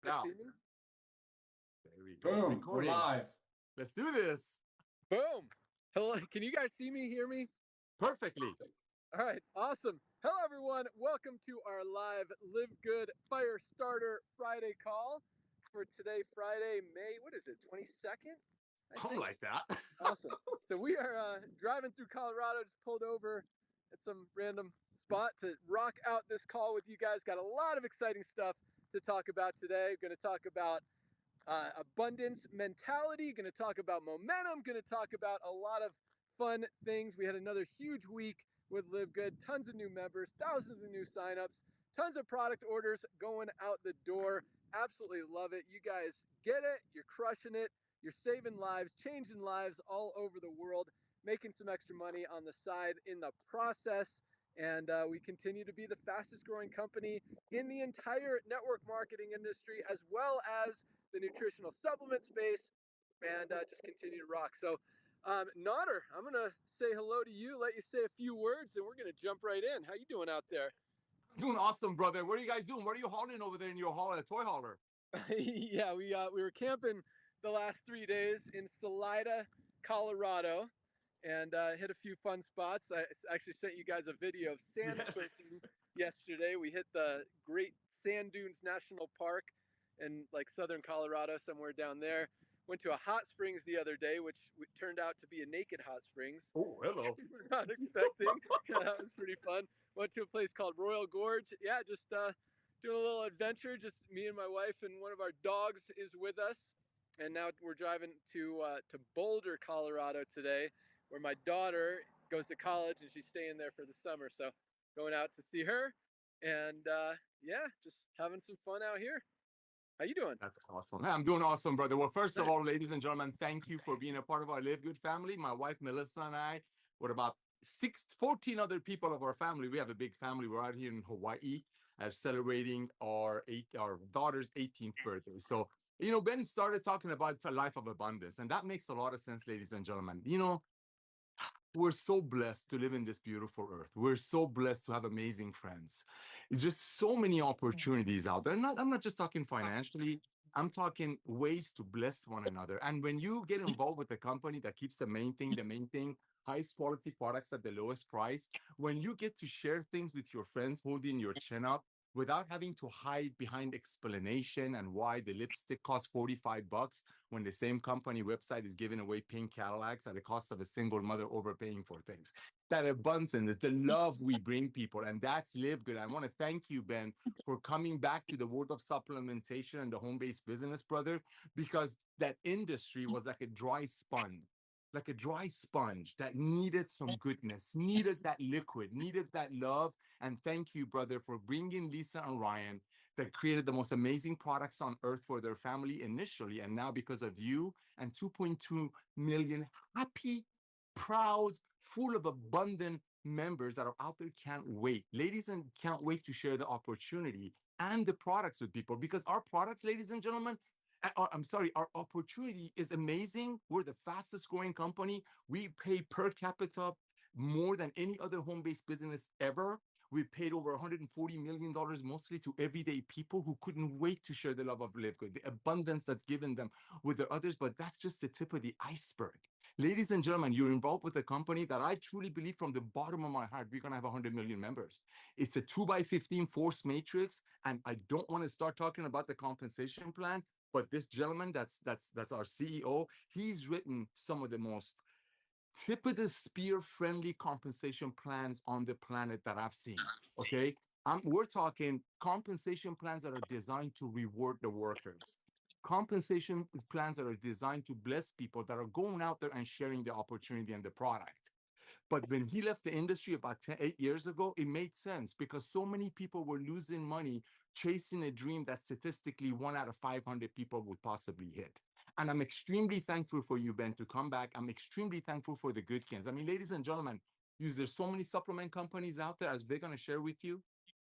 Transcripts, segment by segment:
now. See me? There we go. Boom. We're Recording. live. Let's do this. Boom. Hello. Can you guys see me, hear me? Perfectly. All right. Awesome. Hello, everyone. Welcome to our live Live Good Fire Starter Friday call for today, Friday, May, what is it, 22nd? Something like that. Awesome. So we are driving through Colorado, just pulled over at some random spot to rock out this call with you guys. Got a lot of exciting stuff to talk about today. Going to talk about abundance mentality, going to talk about momentum, going to talk about a lot of fun things. We had another huge week with Live Good, tons of new members, thousands of new signups, tons of product orders going out the door. Absolutely love it. You guys get it. You're crushing it. You're saving lives, changing lives all over the world, making some extra money on the side in the process. And we continue to be the fastest growing company in the entire network marketing industry, as well as the nutritional supplement space, and just continue to rock. So, Nodder, I'm going to say hello to you, let you say a few words, and we're going to jump right in. How you doing out there? Doing awesome, brother. What are you guys doing? What are you hauling over there in your haul at a toy hauler? Yeah, we were camping the last 3 days in Salida, Colorado, and hit a few fun spots. I actually sent you guys a video of sand surfing yesterday. We hit the Great Sand Dunes National Park in like southern Colorado, somewhere down there. Went to a hot springs the other day, which turned out to be a naked hot springs. Oh, hello. We were not expecting. Yeah, that was pretty fun. Went to a place called Royal Gorge. Yeah, just doing a little adventure. Just me and my wife, and one of our dogs is with us. And now we're driving to Boulder, Colorado today, where my daughter goes to college and she's staying there for the summer. So going out to see her, and yeah, just having some fun out here. How you doing? That's awesome. I'm doing awesome, brother. Well, first of all, ladies and gentlemen, thank you for being a part of our Live Good family. My wife, Melissa, and I, with about 14 other people of our family. We have a big family. We're out here in Hawaii celebrating our daughter's 18th birthday. So, Ben started talking about a life of abundance, and that makes a lot of sense, ladies and gentlemen. We're so blessed to live in this beautiful earth. We're so blessed to have amazing friends. It's just so many opportunities out there. I'm not just talking financially. I'm talking ways to bless one another. And when you get involved with a company that keeps the main thing, highest quality products at the lowest price, when you get to share things with your friends, holding your chin up, without having to hide behind explanation and why the lipstick costs $45 when the same company website is giving away pink Cadillacs at the cost of a single mother overpaying for things. That abundance, the love we bring people, and that's Live Good. I want to thank you, Ben, for coming back to the world of supplementation and the home-based business, brother, because that industry was like a dry sponge that needed some goodness, needed that liquid, needed that love. And thank you, brother, for bringing Lisa and Ryan that created the most amazing products on earth for their family initially. And now because of you and 2.2 million happy, proud, full of abundant members that are out there can't wait. Ladies and can't wait to share the opportunity and the products with people, because our products, ladies and gentlemen, our opportunity is amazing. We're the fastest growing company. We pay per capita more than any other home-based business ever. We paid over $140 million mostly to everyday people who couldn't wait to share the love of Live Good, the abundance that's given them with their others. But that's just the tip of the iceberg. Ladies and gentlemen, you're involved with a company that I truly believe from the bottom of my heart, we're going to have 100 million members. It's a 2x15 force matrix. And I don't want to start talking about the compensation plan, but this gentleman, that's our CEO, he's written some of the most tip of the spear friendly compensation plans on the planet that I've seen. Okay. We're talking compensation plans that are designed to reward the workers, compensation plans that are designed to bless people that are going out there and sharing the opportunity and the product. But when he left the industry about 8 years ago, it made sense because so many people were losing money chasing a dream that statistically 1 out of 500 people would possibly hit. And I'm extremely thankful for you, Ben, to come back. I'm extremely thankful for the Goodkins. I mean, ladies and gentlemen, there's so many supplement companies out there, as they're going to share with you.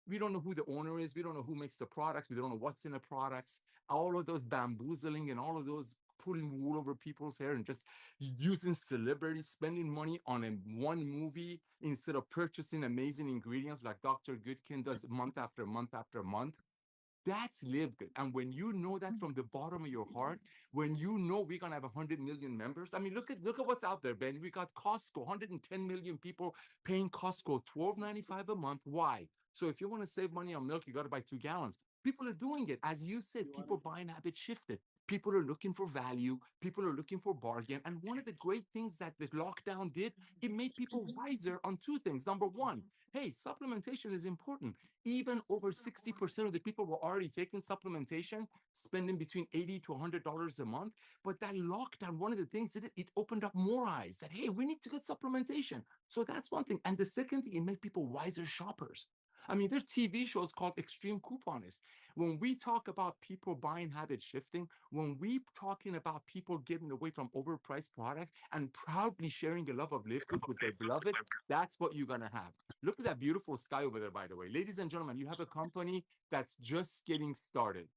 We don't know who the owner is. We don't know who makes the products. We don't know what's in the products. All of those bamboozling and all of those pulling wool over people's hair and just using celebrities, spending money on one movie instead of purchasing amazing ingredients like Dr. Goodkin does month after month after month. That's Live Good. And when you know that from the bottom of your heart, when you know we're gonna have 100 million members, I mean, look at what's out there, Ben. We got Costco, 110 million people paying Costco $12.95 a month. Why? So if you want to save money on milk, you got to buy 2 gallons. People are doing it. As you said, people buying habit shifted. People are looking for value. People are looking for bargain. And one of the great things that the lockdown did, it made people wiser on two things. Number one, hey, supplementation is important. Even over 60% of the people were already taking supplementation, spending between $80 to $100 a month. But that lockdown, one of the things that it opened up more eyes that, hey, we need to get supplementation. So that's one thing. And the second thing, it made people wiser shoppers. I mean, there's TV shows called Extreme Couponists. When we talk about people buying habit shifting, when we talking about people getting away from overpriced products and proudly sharing the love of Live Good with their beloved, that's what you're gonna have. Look at that beautiful sky over there, by the way. Ladies and gentlemen, you have a company that's just getting started.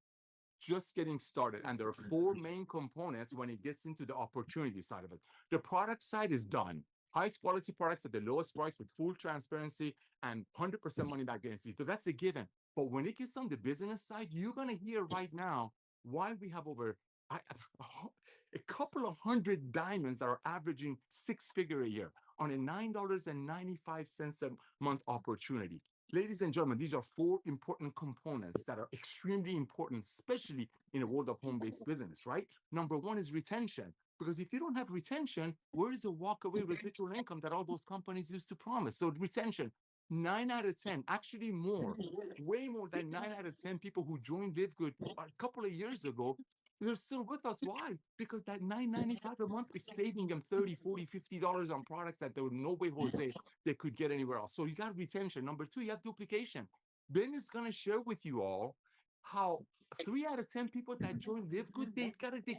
Just getting started. And there are four main components when it gets into the opportunity side of it. The product side is done. Highest quality products at the lowest price with full transparency and 100% money back guarantee. So that's a given. But when it gets on the business side, you're going to hear right now why we have over a couple of hundred diamonds that are averaging 6 figure a year on a $9.95 a month opportunity. Ladies and gentlemen, these are four important components that are extremely important, especially in a world of home-based business, right? Number one is retention. Because if you don't have retention, where is the walkaway residual income that all those companies used to promise? So retention, 9 out of 10, actually more, way more than 9 out of 10 people who joined Live Good a couple of years ago, they're still with us. Why? Because that $9.95 a month is saving them 30, 40, $50 on products that there was no way, Jose, they could get anywhere else. So you got retention. Number two, you have duplication. Ben is going to share with you all how 3 out of 10 people that join Live Good, they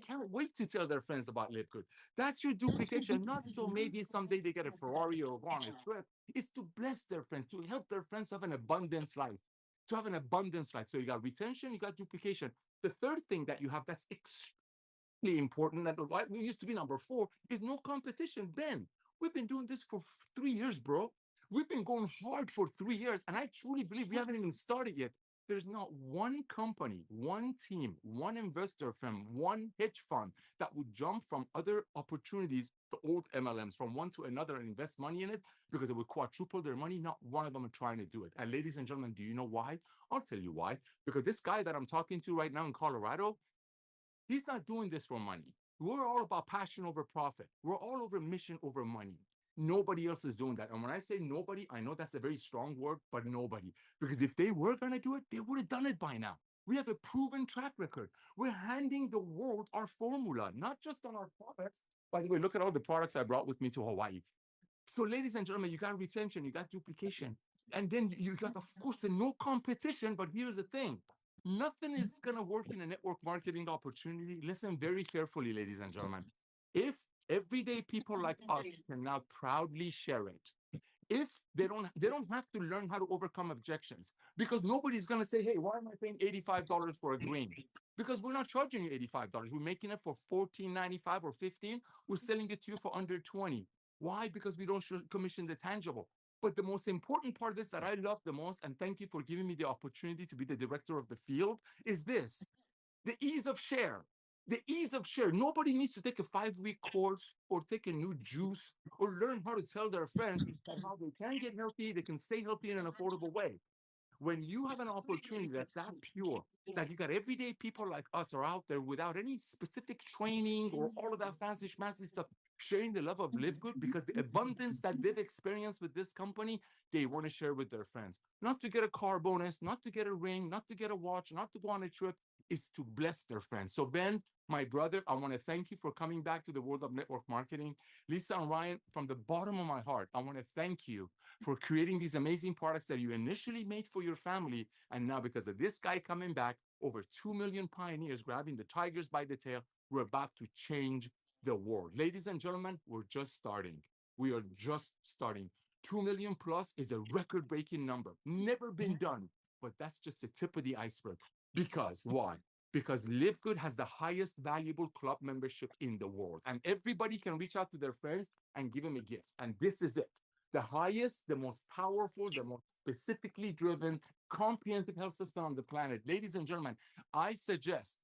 can't wait to tell their friends about Live Good. That's your duplication. Not so maybe someday they get a Ferrari or go on a trip. It's to bless their friends, to help their friends have an abundance life. To have an abundance life. So you got retention, you got duplication. The third thing that you have that's extremely important, that we used to be number four, is no competition. Ben, we've been doing this for 3 years, bro. We've been going hard for 3 years, and I truly believe we haven't even started yet. There's not one company, one team, one investor firm, one hedge fund that would jump from other opportunities to old MLMs from one to another and invest money in it because it would quadruple their money. Not one of them are trying to do it. And ladies and gentlemen, do you know why? I'll tell you why. Because this guy that I'm talking to right now in Colorado, he's not doing this for money. We're all about passion over profit. We're all over mission over money. Nobody else is doing that. And when I say nobody, I know that's a very strong word, but nobody. Because if they were going to do it, they would have done it by now. We have a proven track record. We're handing the world our formula, not just on our products. By the way, look at all the products I brought with me to Hawaii. So, ladies and gentlemen, you got retention, you got duplication, and then you got, of course, no competition. But here's the thing, nothing is going to work in a network marketing opportunity. Listen very carefully, ladies and gentlemen. If everyday people like us can now proudly share it, if they don't have to learn how to overcome objections, because nobody's going to say, hey, why am I paying $85 for a green? Because we're not charging you $85. We're making it for $14.95 or $15. We're selling it to you for under 20. Why? Because we don't commission the tangible. But the most important part of this that I love the most, and thank you for giving me the opportunity to be the director of the field, is this: the ease of share. The ease of share. Nobody needs to take a 5-week course or take a new juice or learn how to tell their friends that how they can get healthy, they can stay healthy in an affordable way. When you have an opportunity that's that pure, that you got everyday people like us are out there without any specific training or all of that fancy schmancy stuff, sharing the love of Live Good, because the abundance that they've experienced with this company, they want to share with their friends. Not to get a car bonus, not to get a ring, not to get a watch, not to go on a trip, is to bless their friends. So Ben, my brother, I want to thank you for coming back to the world of network marketing. Lisa and Ryan, from the bottom of my heart, I want to thank you for creating these amazing products that you initially made for your family. And now, because of this guy coming back, over 2 million pioneers grabbing the tigers by the tail, we're about to change the world. Ladies and gentlemen, we're just starting. We are just starting. 2 million plus is a record breaking number, never been done. But that's just the tip of the iceberg. Because why? Because Live Good has the highest valuable club membership in the world. And everybody can reach out to their friends and give them a gift. And this is it. the highest, the most powerful, the most specifically driven, comprehensive health system on the planet. Ladies and gentlemen, I suggest,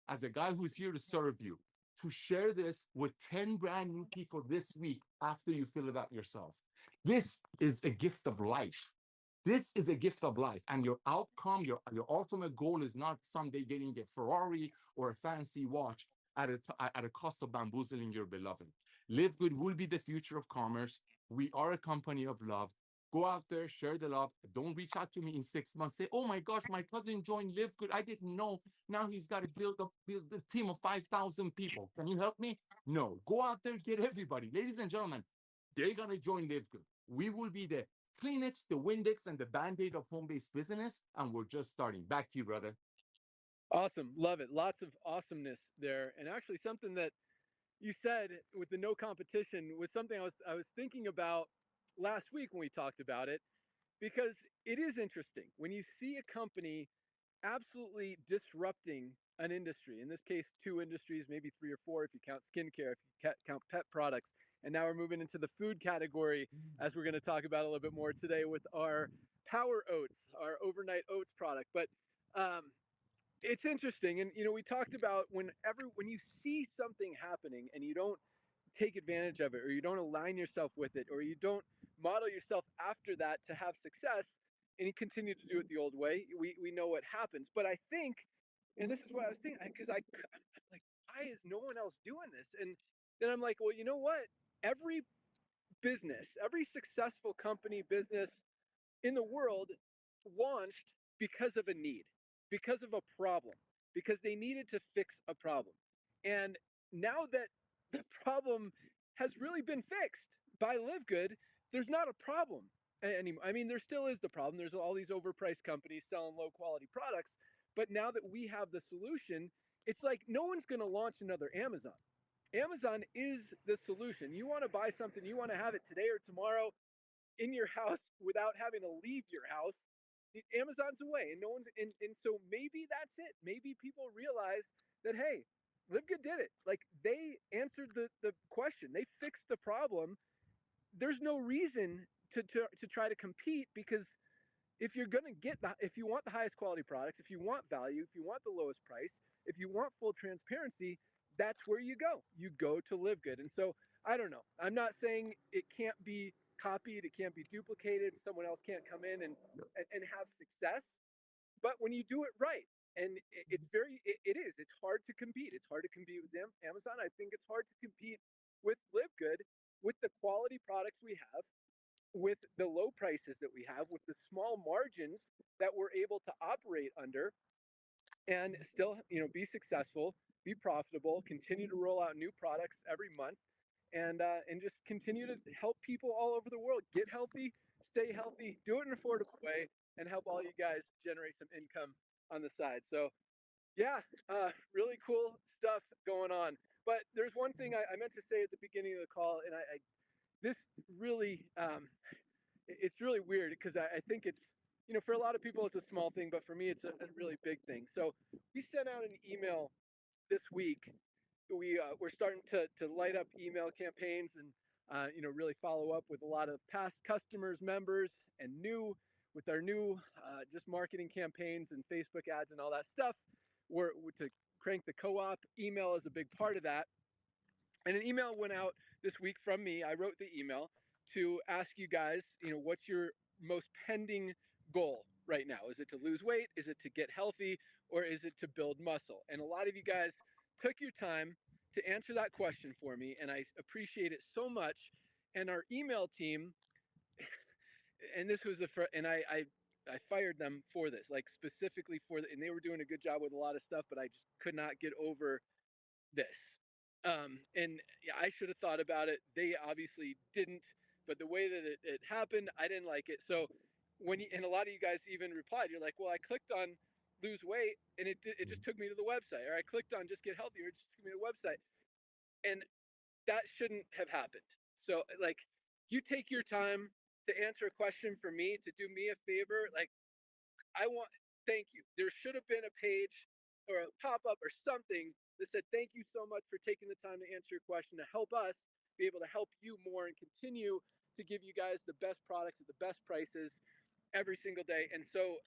as a guy who's here to serve you, to share this with 10 brand new people this week after you fill it out yourselves. This is a gift of life. This is a gift of life. And your outcome, your ultimate goal is not someday getting a Ferrari or a fancy watch at a cost of bamboozling your beloved. Live Good will be the future of commerce. We are a company of love. Go out there, share the love. Don't reach out to me in 6 months. Say, oh my gosh, my cousin joined Live Good. I didn't know. Now he's got to build a team of 5,000 people. Can you help me? No. Go out there, get everybody. Ladies and gentlemen, they're going to join Live Good. We will be the Kleenex, the Windex, and the Band-Aid of home-based business. And we're just starting. Back to you, brother. Awesome. Love it. Lots of awesomeness there. And actually something that you said with the no competition was something I was thinking about last week when we talked about it, because it is interesting when you see a company absolutely disrupting an industry, in this case two industries, maybe three or four if you count skincare, if you count pet products, and now we're moving into the food category, as we're going to talk about a little bit more today with our Power Oats, our overnight oats product. But it's interesting, and we talked about when you see something happening and you don't take advantage of it, or you don't align yourself with it, or you don't model yourself after that to have success, and you continue to do it the old way, we know what happens. But I think, and this is what I was thinking, because I'm like, why is no one else doing this? And then I'm like, well, you know what? Every business, every successful company, business in the world launched because of a need, because of a problem, because they needed to fix a problem. And now that the problem has really been fixed by Live Good, there's not a problem anymore. I mean, there still is the problem. There's all these overpriced companies selling low quality products. But now that we have the solution, it's like no one's going to launch another Amazon. Amazon is the solution. You want to buy something, you want to have it today or tomorrow in your house without having to leave your house. Amazon's away, and no one's and so maybe that's it. Maybe people realize that, hey, Live Good did it. Like, they answered the question, they fixed the problem. There's no reason to try to compete, because if you're going to if you want the highest quality products, if you want value, if you want the lowest price, if you want full transparency, that's where you go. You go to Live Good. And so I don't know. I'm not saying it can't be copied, it can't be duplicated, someone else can't come in and have success. But when you do it right, and it is, it's hard to compete. It's hard to compete with Amazon. I think it's hard to compete with Live Good, with the quality products we have, with the low prices that we have, with the small margins that we're able to operate under, and still, be successful, be profitable, continue to roll out new products every month, and just continue to help people all over the world get healthy, stay healthy, do it in an affordable way, and help all you guys generate some income on the side. So yeah, really cool stuff going on. But there's one thing I meant to say at the beginning of the call, and I this really it's really weird, because I think it's, for a lot of people it's a small thing, but for me it's a really big thing. So we sent out an email this week. We're starting to light up email campaigns, and really follow up with a lot of past customers, members, and new with our new just marketing campaigns and Facebook ads and all that stuff. We're to crank the co-op. Email is a big part of that. And an email went out this week from me. I wrote the email to ask you guys, what's your most pending goal right now? Is it to lose weight? Is it to get healthy? Or is it to build muscle? And a lot of you guys took your time to answer that question for me, and I appreciate it so much. And our email team, and this was and I fired them for this, like specifically and they were doing a good job with a lot of stuff, but I just could not get over this. And yeah, I should have thought about it. They obviously didn't, but the way that it happened, I didn't like it. So and a lot of you guys even replied, you're like, well, I clicked on lose weight and it just took me to the website, or I clicked on just get healthier, it just took me to the website. And that shouldn't have happened. So like, you take your time to answer a question for me, to do me a favor. Like, thank you. There should have been a page or a pop-up or something that said, thank you so much for taking the time to answer your question, to help us be able to help you more and continue to give you guys the best products at the best prices every single day. And so,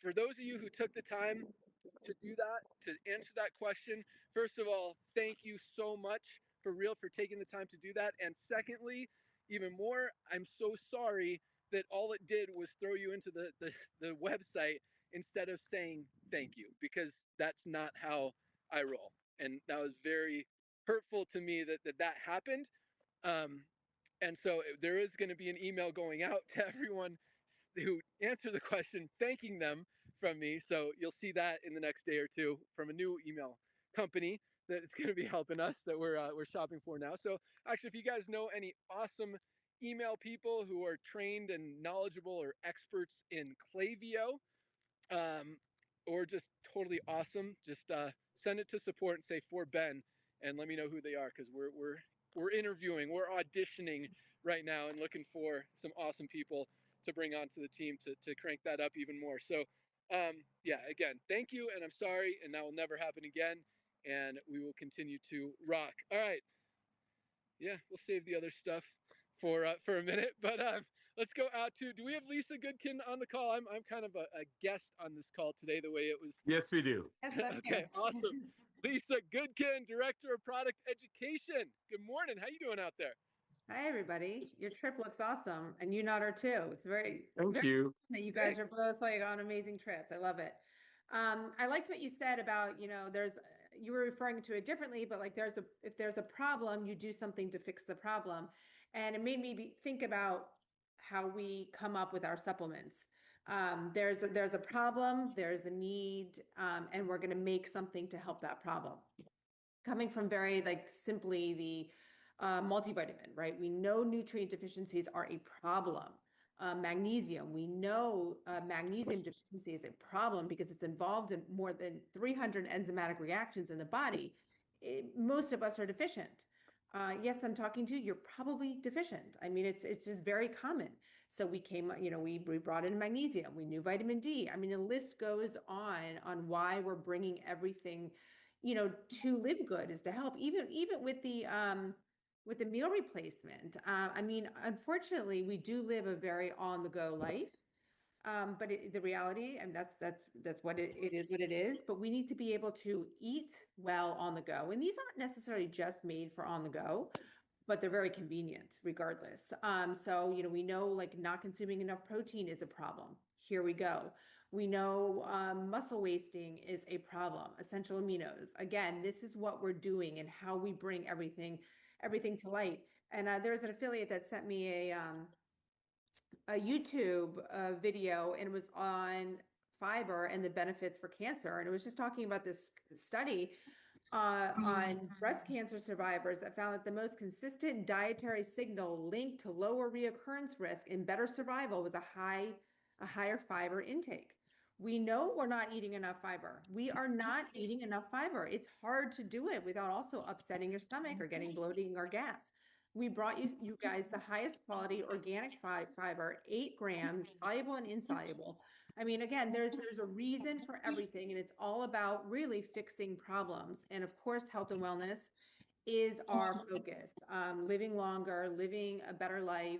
for those of you who took the time to do that, to answer that question, first of all, thank you so much for real for taking the time to do that. And secondly, even more, I'm so sorry that all it did was throw you into the website instead of saying thank you, because that's not how I roll. And that was very hurtful to me that happened. Um, and so there is going to be an email going out to everyone who answered the question, thanking them from me. So you'll see that in the next day or two from a new email company that is going to be helping us that we're shopping for now. So actually, if you guys know any awesome email people who are trained and knowledgeable or experts in Klaviyo, um, or just totally awesome, just send it to support and say for Ben, and let me know who they are, because we're interviewing, we're auditioning right now and looking for some awesome people to bring onto the team to crank that up even more. So yeah, again, thank you, and I'm sorry, and that will never happen again, and we will continue to rock. All right, yeah, we'll save the other stuff for a minute, but let's go out to. Do we have Lisa Goodkin on the call? I'm kind of a guest on this call today, the way it was. Yes, we do. Yes, I'm Okay, here. awesome. Lisa Goodkin, Director of Product Education. Good morning. How you doing out there? Hi, everybody. Your trip looks awesome, and you not are too. It's very, Thank very you. fun that you guys are both like on amazing trips. I love it. I liked what you said about, you were referring to it differently, but like if there's a problem, you do something to fix the problem. And it made me think about how we come up with our supplements. There's a problem, there's a need, and we're going to make something to help that problem. Coming from very like simply the multivitamin, right? We know nutrient deficiencies are a problem. Magnesium, we know magnesium deficiency is a problem because it's involved in more than 300 enzymatic reactions in the body. Most of us are deficient. Yes, I'm talking to you. You're probably deficient. I mean, it's just very common. So we brought in magnesium. We knew vitamin D. I mean, the list goes on why we're bringing everything, to live good is to help. Even with the meal replacement. I mean, unfortunately, we do live a very on the go life. But the reality, and that's what it is, what it is. But we need to be able to eat well on the go. And these aren't necessarily just made for on the go, but they're very convenient regardless. So, we know like not consuming enough protein is a problem. Here we go. We know muscle wasting is a problem. Essential aminos. Again, this is what we're doing and how we bring everything to light. And there's an affiliate that sent me a YouTube video, and it was on fiber and the benefits for cancer. And it was just talking about this study on breast cancer survivors that found that the most consistent dietary signal linked to lower reoccurrence risk and better survival was a higher fiber intake. We know we're not eating enough fiber. We are not eating enough fiber. It's hard to do it without also upsetting your stomach or getting bloating or gas. We brought you guys the highest quality organic fiber, 8 grams, soluble and insoluble. I mean, again, there's a reason for everything, and it's all about really fixing problems. And of course, health and wellness is our focus. Living longer, living a better life.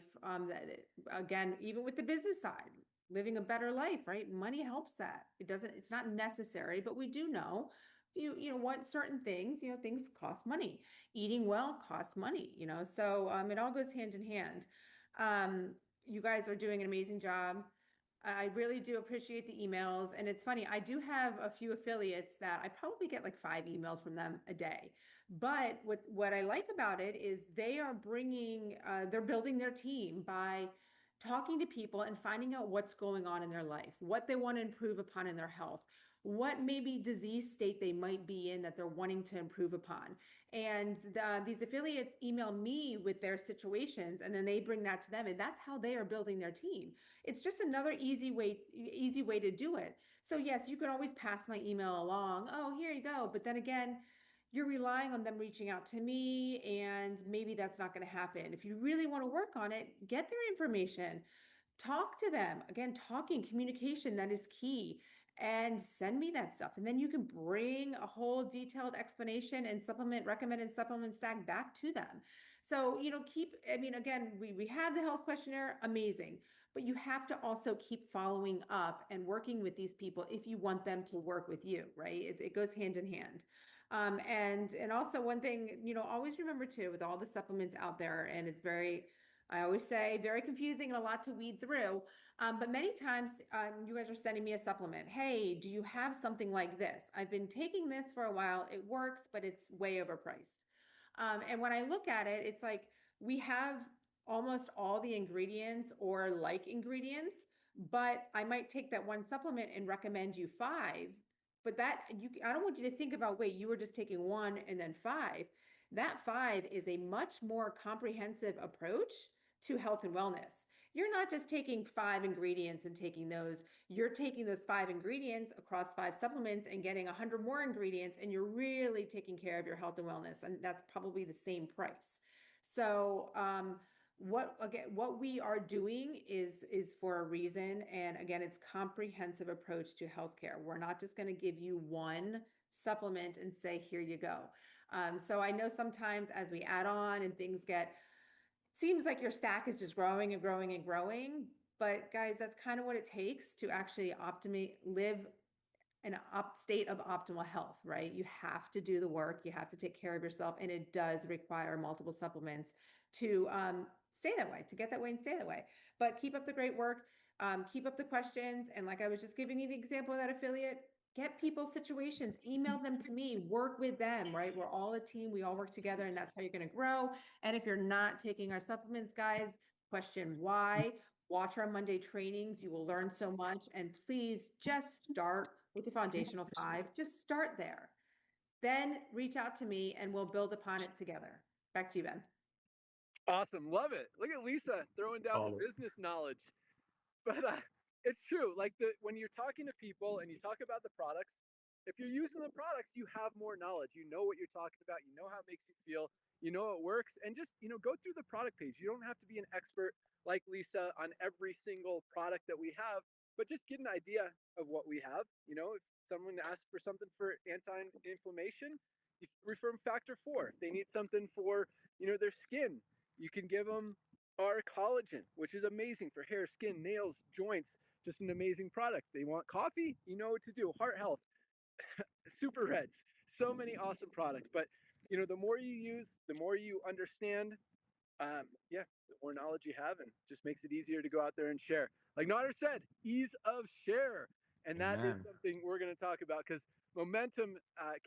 Again, even with the business side, living a better life, right? Money helps that. It's not necessary, but we do know you want certain things, things cost money. Eating well costs money, so it all goes hand in hand. You guys are doing an amazing job. I really do appreciate the emails. And it's funny, I do have a few affiliates that I probably get like 5 emails from them a day. But what I like about it is they're building their team by talking to people and finding out what's going on in their life, what they want to improve upon in their health, what maybe disease state they might be in that they're wanting to improve upon. And these affiliates email me with their situations, and then they bring that to them, and that's how they are building their team. It's just another easy way to do it. So yes, you can always pass my email along. Oh, here you go. But then again, you're relying on them reaching out to me, and maybe that's not going to happen. If you really want to work on it, get their information, talk to them. Again, communication, that is key. and send me that stuff. And then you can bring a whole detailed explanation and recommended supplement stack back to them. So, I mean, again, we have the health questionnaire, amazing, but you have to also keep following up and working with these people if you want them to work with you, right? It goes hand in hand. And also one thing, always remember too, with all the supplements out there, and it's I always say, very confusing and a lot to weed through. But many times you guys are sending me a supplement. Hey, do you have something like this? I've been taking this for a while. It works, but it's way overpriced. And when I look at it, it's like we have almost all the ingredients or like ingredients, but I might take that one supplement and recommend you five. But I don't want you to think about, wait, you were just taking one and then five. That five is a much more comprehensive approach to health and wellness. You're not just taking five ingredients and taking those. You're taking those five ingredients across five supplements and getting 100 more ingredients, and you're really taking care of your health and wellness. And that's probably the same price. So, what we are doing is for a reason. And again, it's comprehensive approach to healthcare. We're not just going to give you one supplement and say, here you go. So I know sometimes as we add on and things seems like your stack is just growing and growing and growing. But guys, that's kind of what it takes to actually live in a state of optimal health, right? You have to do the work, you have to take care of yourself, and it does require multiple supplements to stay that way, to get that way and stay that way. But keep up the great work, keep up the questions, and like I was just giving you the example of that affiliate, get people's situations, email them to me, work with them, right? We're all a team, we all work together, and that's how you're going to grow. And if you're not taking our supplements, guys, question why. Watch our Monday trainings. You will learn so much. And please just start with the foundational five. Just start there. Then reach out to me and we'll build upon it together. Back to you, Ben. Awesome. Love it. Look at Lisa throwing down the business knowledge. But it's true. Like when you're talking to people and you talk about the products, if you're using the products, you have more knowledge. You know what you're talking about. You know how it makes you feel. You know it works. And just, go through the product page. You don't have to be an expert like Lisa on every single product that we have, but just get an idea of what we have. If someone asks for something for anti-inflammation, you refer them Factor 4. If they need something for, their skin, you can give them our collagen, which is amazing for hair, skin, nails, joints. Just an amazing product. They want coffee, you know what to do. Heart health, Super Reds, so many awesome products. But the more you use, the more you understand. The more knowledge you have, and just makes it easier to go out there and share. Like Nader said, ease of share, and that is something we're going to talk about because momentum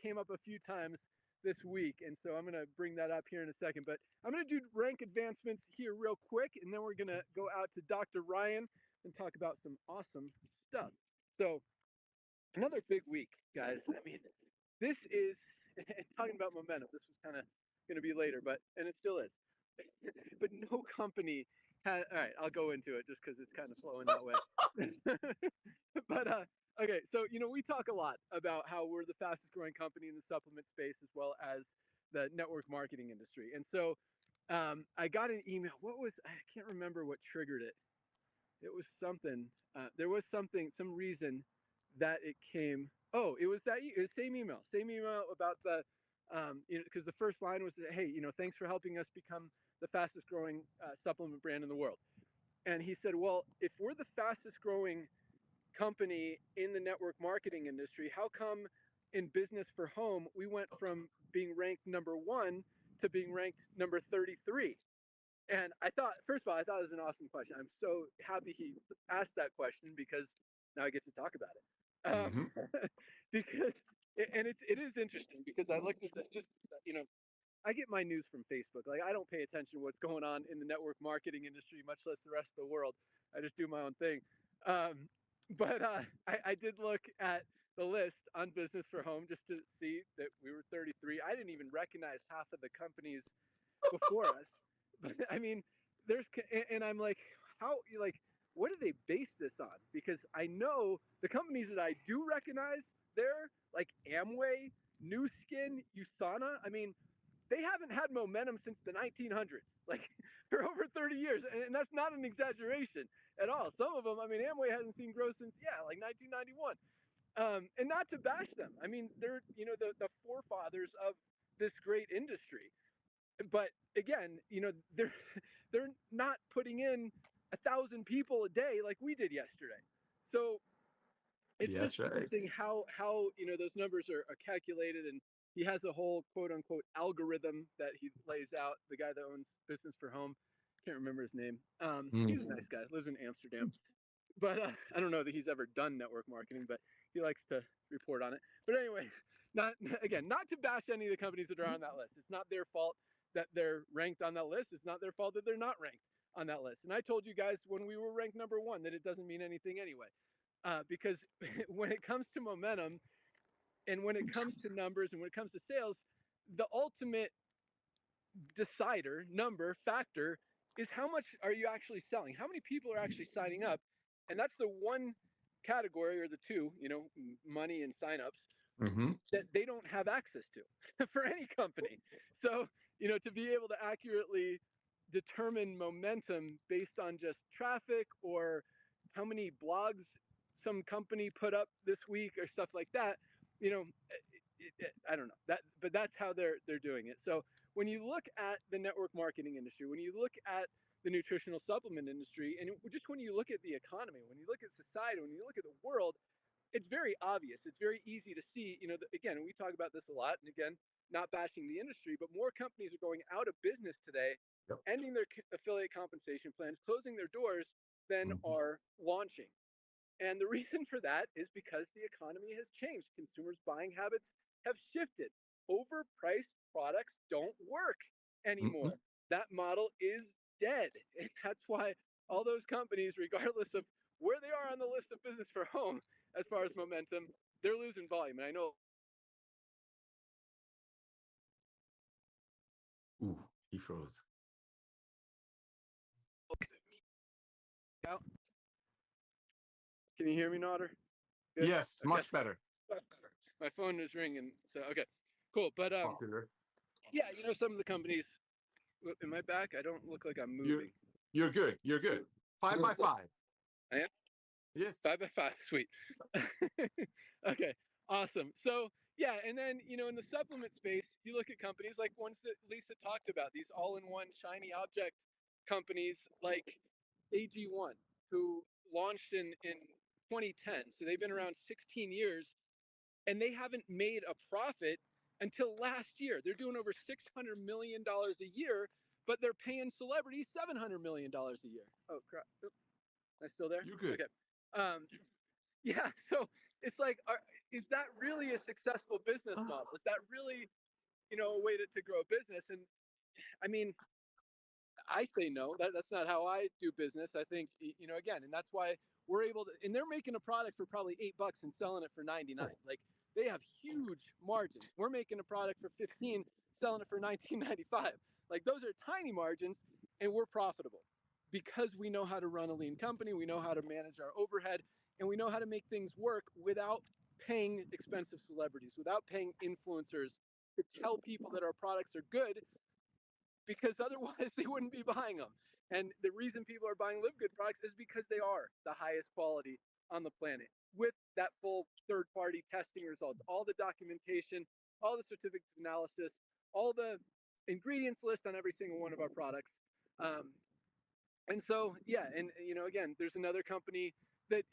came up a few times this week, and so I'm going to bring that up here in a second. But I'm going to do rank advancements here real quick, and then we're going to go out to Dr. Ryan and talk about some awesome stuff. So another big week, guys. I mean, this is talking about momentum. This was kind of going to be later, and it still is. But no company all right, I'll go into it just because it's kind of flowing that way. But okay, so we talk a lot about how we're the fastest growing company in the supplement space as well as the network marketing industry. And so I got an email. I can't remember what triggered it. It was something. There was some reason that it came. Oh, it was same email about the because the first line was, hey, thanks for helping us become the fastest growing supplement brand in the world. And he said, well, if we're the fastest growing company in the network marketing industry, how come in business for home, we went from being ranked number 1 to being ranked number 33? And first of all, I thought it was an awesome question. I'm so happy he asked that question because now I get to talk about it. Because, and it is interesting because I looked at I get my news from Facebook. Like I don't pay attention to what's going on in the network marketing industry, much less the rest of the world. I just do my own thing. But I did look at the list on Business for Home just to see that we were 33. I didn't even recognize half of the companies before us. But I mean, and I'm like, what do they base this on? Because I know the companies that I do recognize, they're like Amway, Nu Skin, USANA. I mean, they haven't had momentum since the 1900s, like for over 30 years. And that's not an exaggeration at all. Some of them, I mean, Amway hasn't seen growth since, like 1991. And not to bash them. I mean, they're, you know, the forefathers of this great industry. But again, you know, they're they're not putting in 1,000 people a day like we did yesterday. So it's Yes, just right. interesting how you know those numbers are calculated, and he has a whole quote unquote algorithm that he lays out. The guy that owns Business for Home, can't remember his name. He's a nice guy, lives in Amsterdam, but I don't know that he's ever done network marketing, but he likes to report on it. But anyway, not again, not to bash any of the companies that are on that list. It's not their fault that they're ranked on that list. It's not their fault that they're not ranked on that list. And I told you guys when we were ranked number one that it doesn't mean anything anyway, because when it comes to momentum and when it comes to numbers and when it comes to sales, the ultimate decider, number, factor is how much are you actually selling? How many people are actually signing up? And that's the one category or the two, you know, money and signups Mm-hmm. that they don't have access to for any company. So, you know, to be able to accurately determine momentum based on just traffic or how many blogs some company put up this week or stuff like that, you know, I don't know that, but that's how they're doing it. So when you look at the network marketing industry, when you look at the nutritional supplement industry, and just when you look at the economy, when you look at society, when you look at the world, it's very obvious. It's very easy to see. You know, again, we talk about this a lot, and again, not bashing the industry, but more companies are going out of business today, Yep. ending their affiliate compensation plans, closing their doors, than are launching. And the reason for that is because the economy has changed. Consumers' buying habits have shifted. Overpriced products don't work anymore. That model is dead. And that's why all those companies, regardless of where they are on the list of Business for Home as far as momentum, they're losing volume. And I know. Ooh, he froze. Can you hear me, Nodder? Good? Yes, Okay. much better. My phone is ringing. So, okay, cool. But Popular. yeah, you know, some of the companies. Am I back? I don't look like I'm moving. You're good. You're good. 5 by 5. I am? Yes. 5 by 5. Sweet. Okay, awesome. So yeah, and then you know, in the supplement space, you look at companies like ones that Lisa talked about, these all-in-one shiny object companies like AG1, who launched in 2010. So they've been around 16 years, and they haven't made a profit until last year. They're doing over $600 million a year, but they're paying celebrities $700 million a year. Oh crap! Oops. Am I still there? You're good. Okay. Yeah. So it's like, is that really a successful business model? Is that really, you know, a way to grow a business? And I mean, I say no. That's not how I do business. I think, you know, again, and that's why we're able to. And they're making a product for probably $8 and selling it for 99. Like they have huge margins. We're making a product for 15, selling it for 19.95. Like those are tiny margins, and we're profitable because we know how to run a lean company. We know how to manage our overhead, and we know how to make things work without paying expensive celebrities, without paying influencers to tell people that our products are good, because otherwise they wouldn't be buying them. And the reason people are buying Live Good products is because they are the highest quality on the planet with that full third-party testing results, all the documentation, all the certificates of analysis, all the ingredients list on every single one of our products. And so, yeah, and you know, again, there's another company that,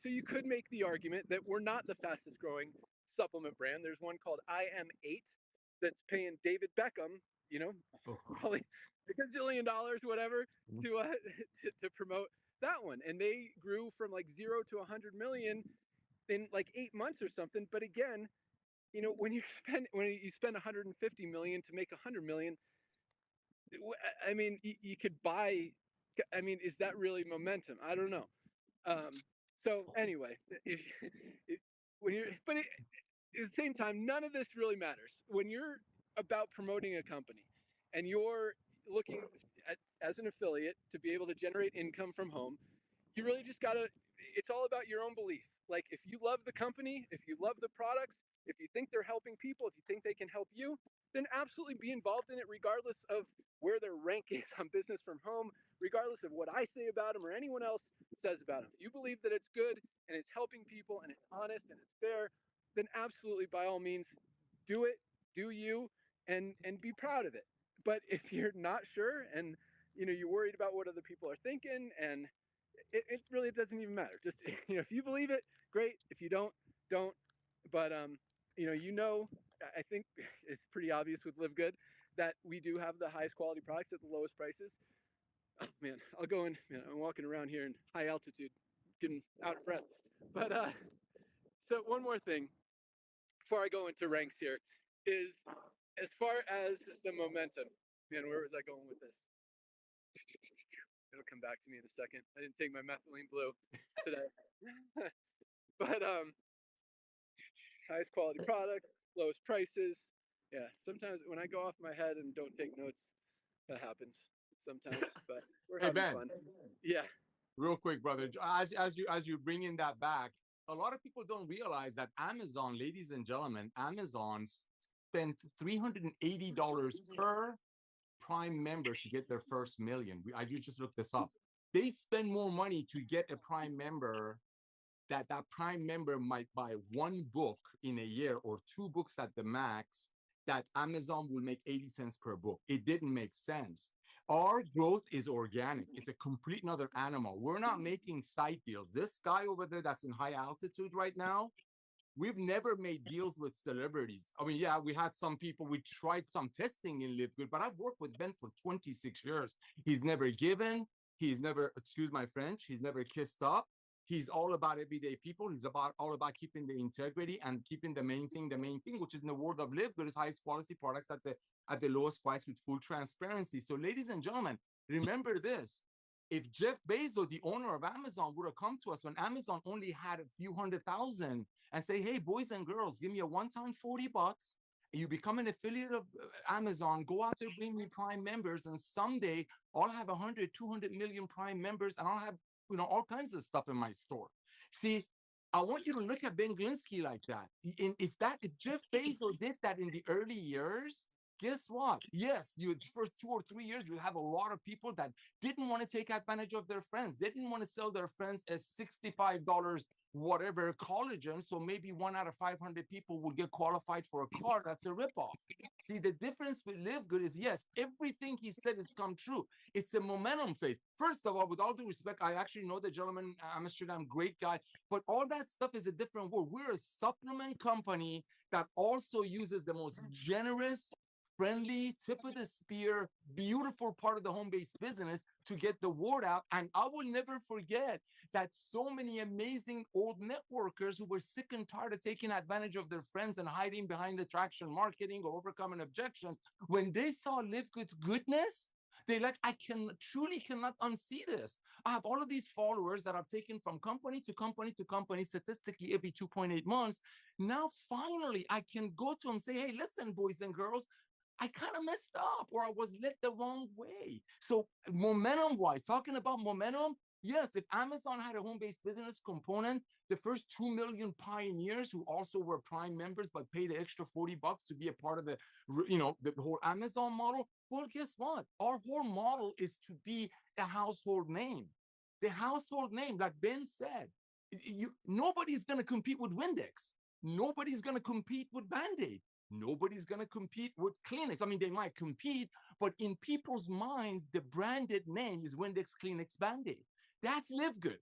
so you could make the argument that we're not the fastest growing supplement brand. There's one called IM8 that's paying David Beckham, you know, probably a gazillion dollars, whatever, to promote that one. And they grew from like 0 to 100 million in like 8 months or something. But again, you know, when you spend 150 million to make 100 million, I mean, you could buy. I mean, is that really momentum? I don't know. So anyway, when you're, but at the same time, none of this really matters when you're about promoting a company, and you're looking at, as an affiliate to be able to generate income from home. You really just gotta. It's all about your own belief. Like if you love the company, if you love the products, If you think they're helping people, if you think they can help you, then absolutely be involved in it, regardless of where their rank is on Business from Home, regardless of what I say about them or anyone else says about them. If you believe that it's good and it's helping people and it's honest and it's fair, then absolutely, by all means, do it, do you, and be proud of it. But if you're not sure and you're worried about what other people are thinking, and it really doesn't even matter. Just if you believe it, great. If you don't. But I think it's pretty obvious with Live Good that we do have the highest quality products at the lowest prices. Oh man, I'll go in. Man, I'm walking around here in high altitude, getting out of breath. But so one more thing before I go into ranks here is, as far as the momentum. Man, where was I going with this? It'll come back to me in a second. I didn't take my methylene blue today. But highest quality products, lowest prices. Yeah, sometimes when I go off my head and don't take notes, that happens sometimes. But we're Hey, having Ben, fun. Yeah. real quick, brother. As you bring in that back, a lot of people don't realize that Amazon, ladies and gentlemen, Amazon spent $380 per Prime member to get their first million. I just looked this up. They spend more money to get a Prime member, that Prime member might buy one book in a year or two books at the max, that Amazon will make 80 cents per book. It didn't make sense. Our growth is organic. It's a complete another animal. We're not making side deals. This guy over there that's in high altitude right now, we've never made deals with celebrities. I mean, yeah, we had some people, we tried some testing in Live Good, but I've worked with Ben for 26 years. He's never given, he's never, excuse my French, he's never kissed up. He's all about everyday people. He's all about keeping the integrity and keeping the main thing, which is in the world of Live Good, is highest quality products at the lowest price with full transparency. So, ladies and gentlemen, remember this. If Jeff Bezos, the owner of Amazon, would have come to us when Amazon only had a few 100,000 and say, hey, boys and girls, give me a one-time $40, and you become an affiliate of Amazon, go out there, bring me Prime members, and someday I'll have 100, 200 million Prime members, and I'll have all kinds of stuff in my store. See, I want you to look at Ben Glinsky like that. If Jeff Bezos did that in the early years, guess what? Yes, the first 2 or 3 years, you have a lot of people that didn't want to take advantage of their friends. They didn't want to sell their friends as $65 whatever collagen. So maybe 1 out of 500 people will get qualified for a car. That's a ripoff. See, the difference with Live Good is, yes, everything he said has come true. It's a momentum phase. First of all, with all due respect, I actually know the gentleman, Amsterdam, great guy, but all that stuff is a different word. We're a supplement company that also uses the most generous, friendly, tip of the spear, beautiful part of the home-based business to get the word out. And I will never forget that so many amazing old networkers who were sick and tired of taking advantage of their friends and hiding behind attraction marketing or overcoming objections, when they saw Live Good's goodness, they I truly cannot unsee this. I have all of these followers that I've taken from company to company to company, statistically every 2.8 months. Now, finally, I can go to them and say, hey, listen, boys and girls, I kind of messed up, or I was led the wrong way. So momentum-wise, talking about momentum, yes, if Amazon had a home-based business component, the first 2 million pioneers who also were Prime members but paid the extra $40 to be a part of the whole Amazon model, well, guess what? Our whole model is to be a household name. The household name, like Ben said, nobody's going to compete with Windex. Nobody's going to compete with Band-Aid. Nobody's going to compete with Kleenex. I mean, they might compete, but in people's minds, the branded name is Windex, Kleenex, Band-Aid. That's Live Good.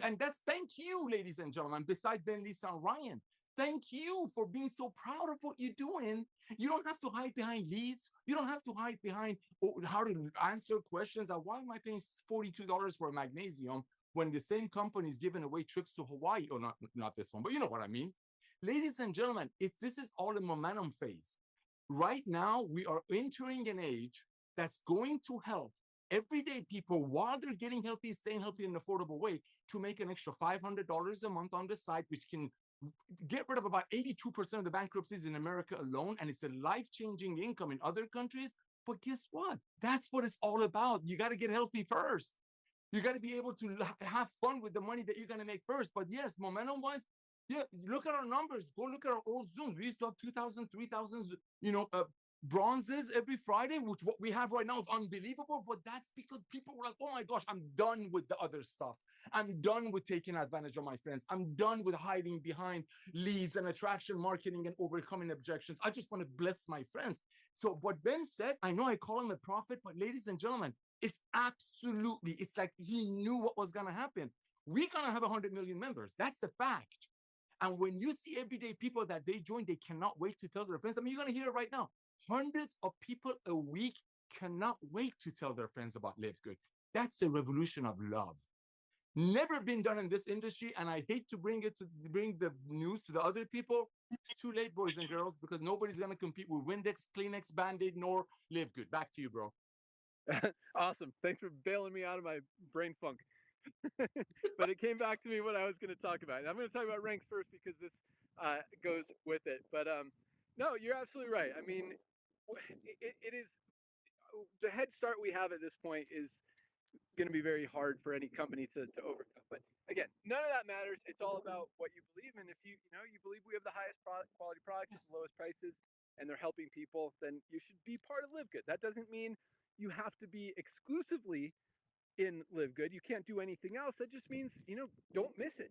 And that's, thank you, ladies and gentlemen, besides Ben, Lisa, and Ryan. Thank you for being so proud of what you're doing. You don't have to hide behind leads. You don't have to hide behind how to answer questions. Why am I paying $42 for a magnesium when the same company is giving away trips to Hawaii? Or not this one, but you know what I mean. Ladies and gentlemen, this is all a momentum phase. Right now, we are entering an age that's going to help everyday people, while they're getting healthy, staying healthy in an affordable way, to make an extra $500 a month on the site, which can get rid of about 82% of the bankruptcies in America alone. And it's a life-changing income in other countries. But guess what? That's what it's all about. You got to get healthy first. You got to be able to have fun with the money that you're going to make first. But yes, momentum-wise, Yeah, look at our numbers. Go look at our old Zooms. We used to have 2,000, 3,000, bronzes every Friday, which what we have right now is unbelievable. But that's because people were like, oh my gosh, I'm done with the other stuff. I'm done with taking advantage of my friends. I'm done with hiding behind leads and attraction marketing and overcoming objections. I just want to bless my friends. So what Ben said, I know I call him a prophet, but ladies and gentlemen, it's like he knew what was going to happen. We're going to have 100 million members. That's a fact. And when you see everyday people that they join, they cannot wait to tell their friends. I mean, you're going to hear it right now. Hundreds of people a week cannot wait to tell their friends about Live Good. That's a revolution of love. Never been done in this industry. And I hate to bring the news to the other people. It's too late, boys and girls, because nobody's going to compete with Windex, Kleenex, Band-Aid, nor Live Good. Back to you, bro. Awesome. Thanks for bailing me out of my brain funk. But it came back to me what I was going to talk about. I'm going to talk about ranks first because this goes with it. But no, you're absolutely right. I mean, it is the head start we have at this point is going to be very hard for any company to overcome. But again, none of that matters. It's all about what you believe. And if you believe we have the highest quality products at the lowest prices and they're helping people, then you should be part of Live Good. That doesn't mean you have to be exclusively in Live Good. You can't do anything else. That just means, don't miss it.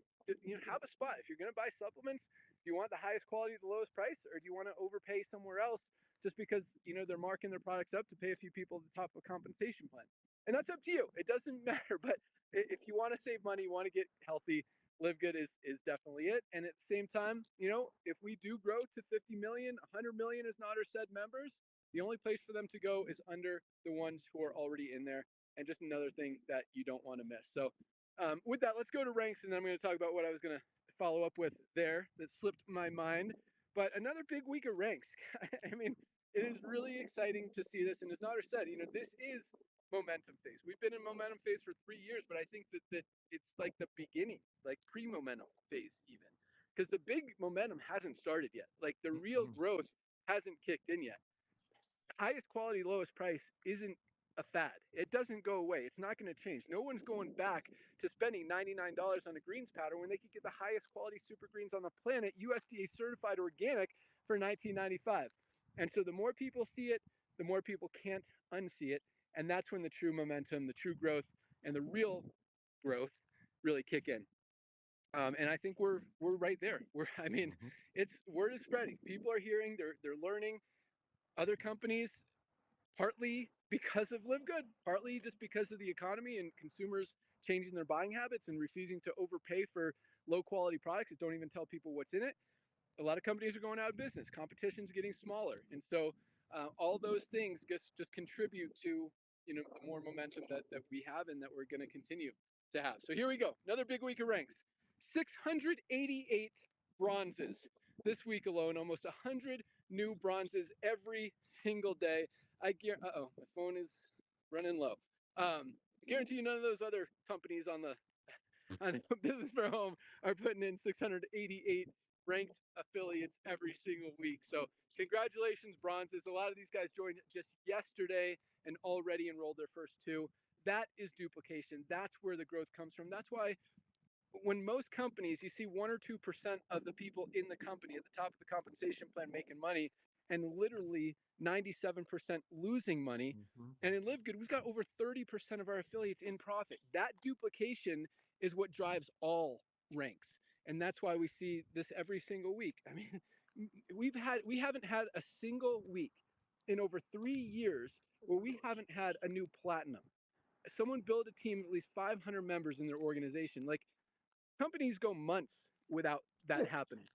Have a spot. If you're going to buy supplements, do you want the highest quality at the lowest price, or do you want to overpay somewhere else just because, they're marking their products up to pay a few people at the top of a compensation plan? And that's up to you. It doesn't matter. But if you want to save money, you want to get healthy, Live Good is definitely it. And at the same time, if we do grow to 50 million, 100 million as Nader said members, the only place for them to go is under the ones who are already in there. And just another thing that you don't want to miss. So with that, let's go to ranks, and then I'm going to talk about what I was going to follow up with there that slipped my mind. But another big week of ranks. I mean, it is really exciting to see this. And as Nader said, this is momentum phase. We've been in momentum phase for 3 years, but I think that it's like the beginning, like pre-momentum phase even. Because the big momentum hasn't started yet. Like the real growth hasn't kicked in yet. Highest quality, lowest price isn't a fad. It doesn't go away. It's not going to change. No one's going back to spending $99 on a greens powder when they could get the highest quality super greens on the planet, USDA certified organic, for $19.95. And so the more people see it, the more people can't unsee it. And that's when the true momentum, the true growth, and the real growth really kick in. And I think we're right there. Word is spreading. People are hearing, they're learning. Other companies, partly because of Live Good, partly just because of the economy and consumers changing their buying habits and refusing to overpay for low quality products that don't even tell people what's in it. A lot of companies are going out of business. Competition's getting smaller. And so all those things just contribute to, the more momentum that we have and that we're going to continue to have. So here we go. Another big week of ranks. 688 bronzes this week alone, almost 100 new bronzes every single day. My phone is running low. I guarantee you none of those other companies on Business for Home are putting in 688 ranked affiliates every single week. So congratulations, bronzes. A lot of these guys joined just yesterday and already enrolled their first 2. That is duplication. That's where the growth comes from. That's why when most companies, you see 1 or 2% of the people in the company at the top of the compensation plan making money, and literally 97% losing money. And in Live Good, we've got over 30% of our affiliates in profit. That duplication is what drives all ranks. And that's why we see this every single week. I mean, we haven't had a single week in over 3 years where we haven't had a new platinum. Someone build a team of at least 500 members in their organization. Like, companies go months without that happening.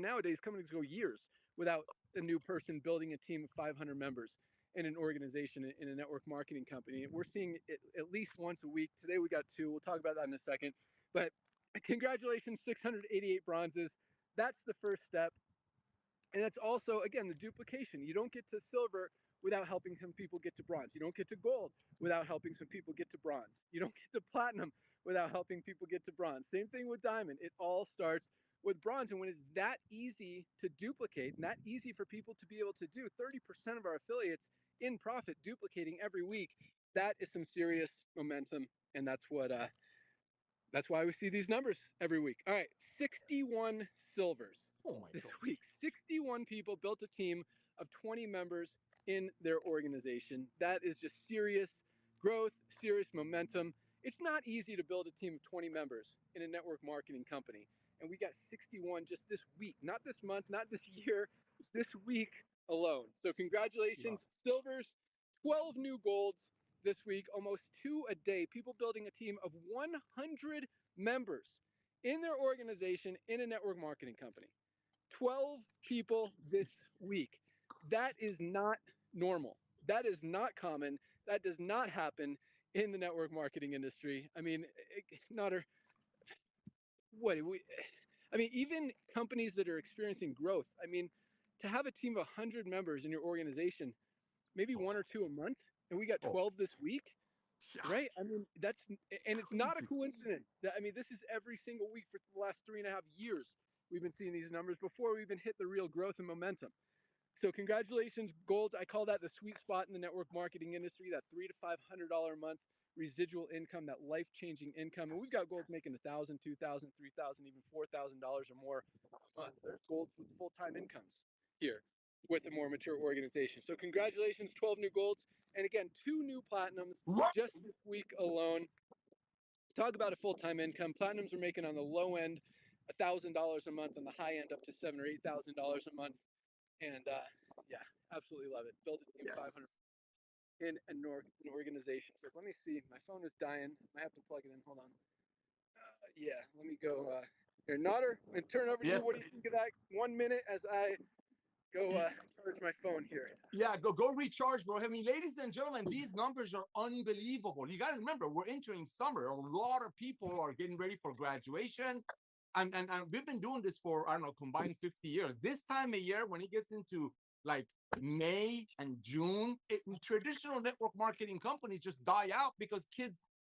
Nowadays companies go years without a new person building a team of 500 members in an organization, in a network marketing company. We're seeing it at least once a week. Today we got 2. We'll talk about that in a second. But congratulations, 688 bronzes. That's the first step. And that's also, again, the duplication. You don't get to silver without helping some people get to bronze. You don't get to gold without helping some people get to bronze. You don't get to platinum without helping people get to bronze. Same thing with diamond. It all starts with bronze. And when it's that easy to duplicate and that easy for people to be able to do, 30% of our affiliates in profit duplicating every week, that is some serious momentum. And that's what That's why we see these numbers every week. All right, 61 silvers Oh my this God. week. 61 people built a team of 20 members in their organization. That is just serious growth, serious momentum. It's not easy to build a team of 20 members in a network marketing company. And we got 61 just this week, not this month, not this year, this week alone. So, congratulations, silvers, 12 new golds this week, almost two a day. People building a team of 100 members in their organization in a network marketing company. 12 people this week. That is not normal. That is not common. That does not happen in the network marketing industry. I mean, not a, what we, I mean, even companies that are experiencing growth. I mean, to have a team of 100 members in your organization, maybe one or two a month, and we got Oh, 12 this week, yeah, right? I mean, and it's not a crazy. coincidence. I mean, this is every single week for the last 3.5 years. We've been seeing these numbers before we even hit the real growth and momentum. So congratulations, Golds. I call that the sweet spot in the network marketing industry. That $300 to $500 a month residual income, that life-changing income. And we've got Golds making $1,000, $2,000, $3,000, even $4,000 or more a month. There's Golds with full-time incomes here with a more mature organization. So congratulations, 12 new Golds. And again, 2 new Platinums What? just this week alone. Talk about a full-time income. Platinums are making on the low end $1,000 a month, on the high end up to $7,000 or $8,000 a month. And yeah, absolutely love it. Build a team Yes. 500 in an organization. So let me see. My phone is dying. I have to plug it in. Hold on. Yeah, let me go. Here, Nodder, and turn over to Yes. you. What do you think of that? 1 minute as I go charge my phone here. Yeah, go recharge, bro. I mean, ladies and gentlemen, these numbers are unbelievable. You got to remember, we're entering summer. A lot of people are getting ready for graduation. And we've been doing this for, I don't know, combined 50 years. This time of year, when it gets into like May and June, traditional network marketing companies just die out because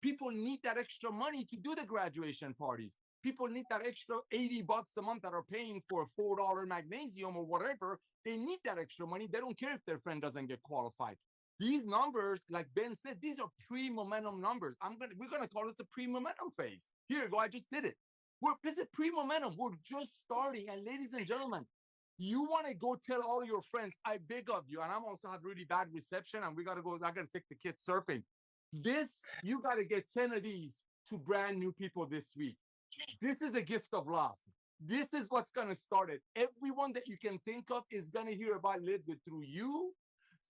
people need that extra money to do the graduation parties. People need that extra $80 a month that are paying for a $4 magnesium or whatever. They need that extra money. They don't care if their friend doesn't get qualified. These numbers, like Ben said, these are pre-momentum numbers. We're gonna call this a pre-momentum phase. Here you go. I just did it. This is pre-momentum. We're just starting. And ladies and gentlemen, you want to go tell all your friends, I beg of you, and I'm also have really bad reception, and I gotta take the kids surfing. You gotta get 10 of these to brand new people this week. This is a gift of love. This is what's gonna start it. Everyone that you can think of is gonna hear about Lidwood through you,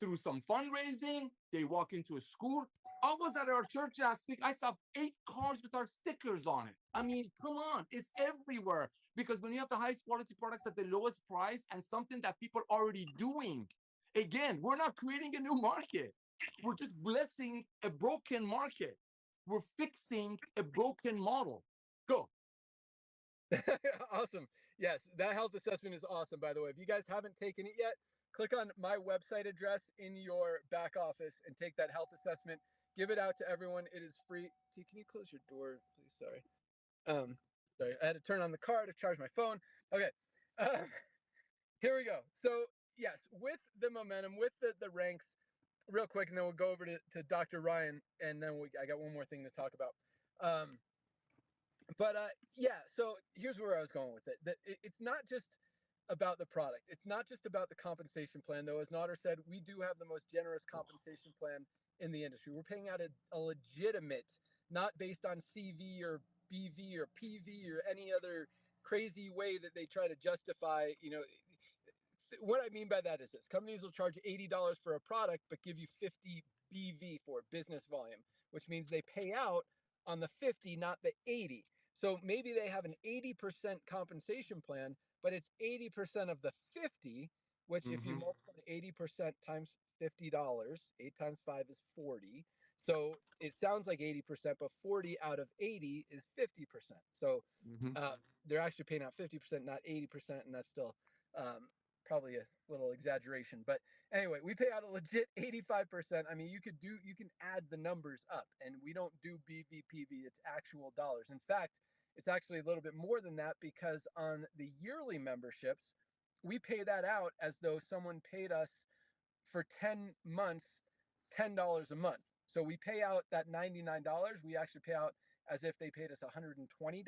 through some fundraising. They walk into a school. I was at our church last week. I saw 8 cars with our stickers on it. I mean, come on, it's everywhere. Because when you have the highest quality products at the lowest price and something that people are already doing, again, we're not creating a new market. We're just blessing a broken market. We're fixing a broken model. Go. Awesome. Yes, that health assessment is awesome, by the way. If you guys haven't taken it yet, click on my website address in your back office and take that health assessment. Give it out to everyone. It is free. T, can you close your door, please? Sorry. Sorry, I had to turn on the car to charge my phone. Okay. Here we go. So yes, with the momentum, with the ranks, real quick, and then we'll go over to Dr. Ryan, and then I got one more thing to talk about. But yeah, so here's where I was going with it. It's not just about the product. It's not just about the compensation plan, though. As Nader said, we do have the most generous compensation plan in the industry. We're paying out a legitimate, not based on CV or BV or PV or any other crazy way that they try to justify. What I mean by that is this: companies will charge $80 for a product, but give you 50 BV for business volume, which means they pay out on the 50, not the 80. So maybe they have an 80% compensation plan, but it's 80% of the 50, which if you multiply 80% times $50, 8 times 5 is 40. So it sounds like 80%, but 40 out of 80 is 50%. So they're actually paying out 50%, not 80%, and that's still probably a little exaggeration. But anyway, we pay out a legit 85%. I mean, you can add the numbers up, and we don't do BVPV. It's actual dollars. In fact, it's actually a little bit more than that, because on the yearly memberships, we pay that out as though someone paid us for 10 months, $10 a month. So we pay out that $99. We actually pay out as if they paid us $120.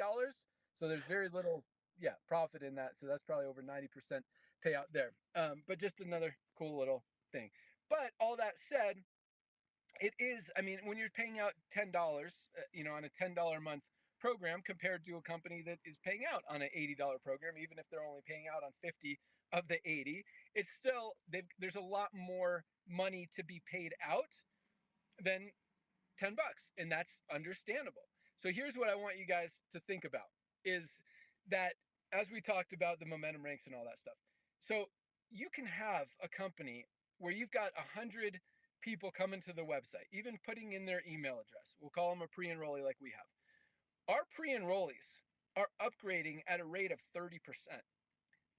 So there's very little, yeah, profit in that. So that's probably over 90% payout there. But just another cool little thing. But all that said, it is, I mean, when you're paying out $10, on a $10 a month program compared to a company that is paying out on an $80 program, even if they're only paying out on 50 of the 80, it's still, there's a lot more money to be paid out than $10, and that's understandable. So here's what I want you guys to think about is that, as we talked about the momentum ranks and all that stuff. So you can have a company where you've got 100 people coming to the website, even putting in their email address. We'll call them a pre-enrollee like we have. Our pre-enrollees are upgrading at a rate of 30%.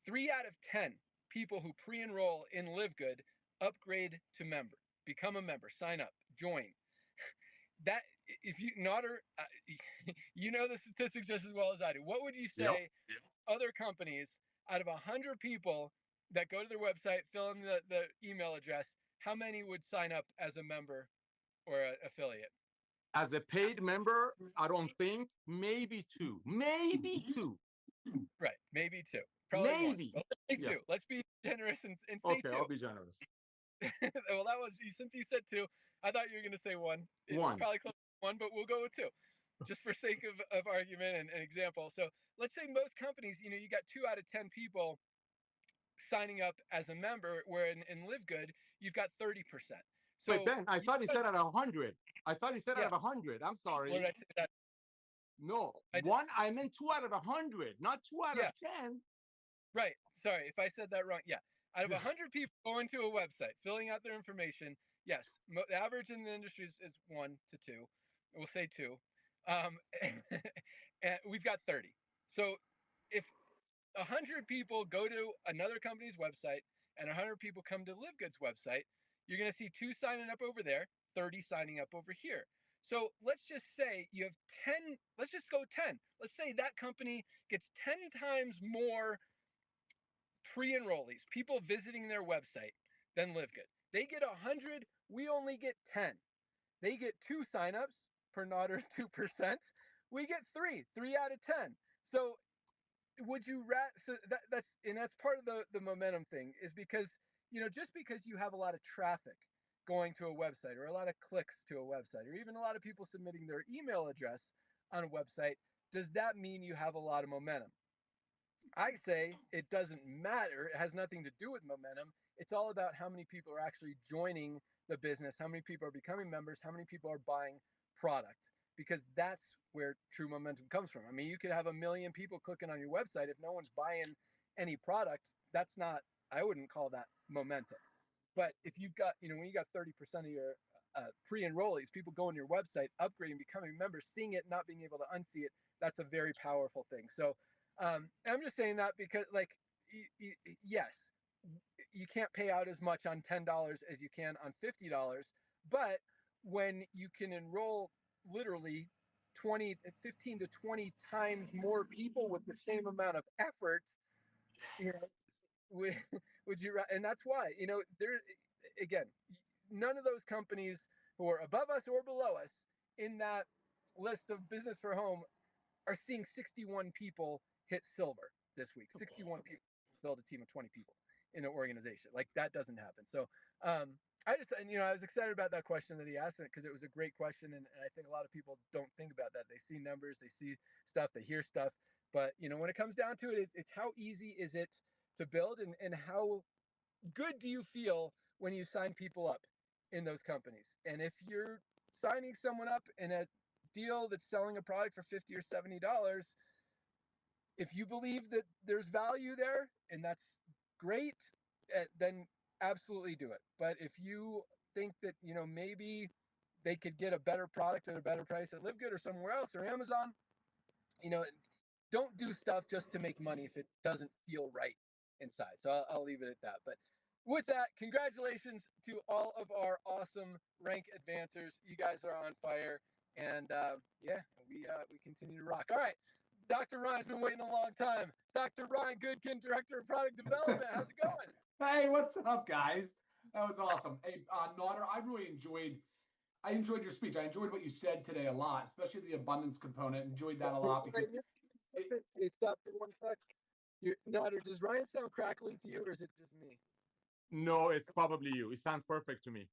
3 out of 10 people who pre-enroll in LiveGood upgrade to member, become a member, sign up, join. That, if you Nodder, you know the statistics just as well as I do. What would you say other companies, out of 100 people that go to their website, fill in the email address, how many would sign up as a member or an affiliate? As a paid member, I don't think, maybe two. Maybe two. Right, maybe two. Probably Maybe. One. Let's say two. Let's be generous and say Okay, two. I'll be generous. Well, that was, since you said two, I thought you were going to say one. It was One. probably close to one, but we'll go with two, just for sake of argument and example. So let's say most companies, you got 2 out of 10 people signing up as a member, where in LiveGood, you've got 30%. So Wait, Ben, I thought he said out of 100. I thought he said out of 100. I'm sorry. What did I say that? No, I meant 2 out of 100, not 2 out of 10. Right. Sorry if I said that wrong. Yeah. Out of 100 people going to a website, filling out their information, yes, the average in the industry is 1 to 2. We'll say 2. And we've got 30. So if 100 people go to another company's website and 100 people come to LiveGood's website, you're going to see 2 signing up over there, 30 signing up over here. So let's just say you have 10, let's just go 10. Let's say that company gets 10 times more pre-enrollees, people visiting their website, than LiveGood. They get 100, we only get 10. They get 2 signups per Nodder's 2%. We get 3 out of 10. So would you so that's part of the momentum thing, is because just because you have a lot of traffic going to a website, or a lot of clicks to a website, or even a lot of people submitting their email address on a website, does that mean you have a lot of momentum? I say it doesn't matter. It has nothing to do with momentum. It's all about how many people are actually joining the business, how many people are becoming members, how many people are buying product, because that's where true momentum comes from. I mean, you could have 1 million people clicking on your website. If no one's buying any product, that's not, I wouldn't call that momentum. But if you've got, when you got 30% of your pre-enrollees, people going to your website, upgrading, becoming members, seeing it, not being able to unsee it, that's a very powerful thing. So I'm just saying that because, yes, you can't pay out as much on $10 as you can on $50, but when you can enroll literally 15 to 20 times more people with the same amount of effort, would you? And that's why, there, again, none of those companies who are above us or below us in that list of business for home are seeing 61 people hit silver this week. 61 people build a team of 20 people in an organization. Like, that doesn't happen. So I was excited about that question that he asked, because it was a great question. And I think a lot of people don't think about that. They see numbers, they see stuff, they hear stuff. But, when it comes down to it, it's how easy is it to build, and how good do you feel when you sign people up in those companies? And if you're signing someone up in a deal that's selling a product for $50 or $70, if you believe that there's value there and that's great, then absolutely do it. But if you think that, maybe they could get a better product at a better price at LiveGood or somewhere else, or Amazon, don't do stuff just to make money if it doesn't feel right inside. So I'll leave it at that. But with that, congratulations to all of our awesome rank advancers. You guys are on fire. And we continue to rock. All right. Dr. Ryan's been waiting a long time. Dr. Ryan Goodkin, Director of Product Development. How's it going? Hey, what's up, guys? That was awesome. Hey, Nodder, I really enjoyed I enjoyed your speech. I enjoyed what you said today a lot, especially the abundance component. Enjoyed that a lot because Hey, stop for one sec. Now, does Ryan sound crackly to you, or is it just me? No, it's probably you. It sounds perfect to me.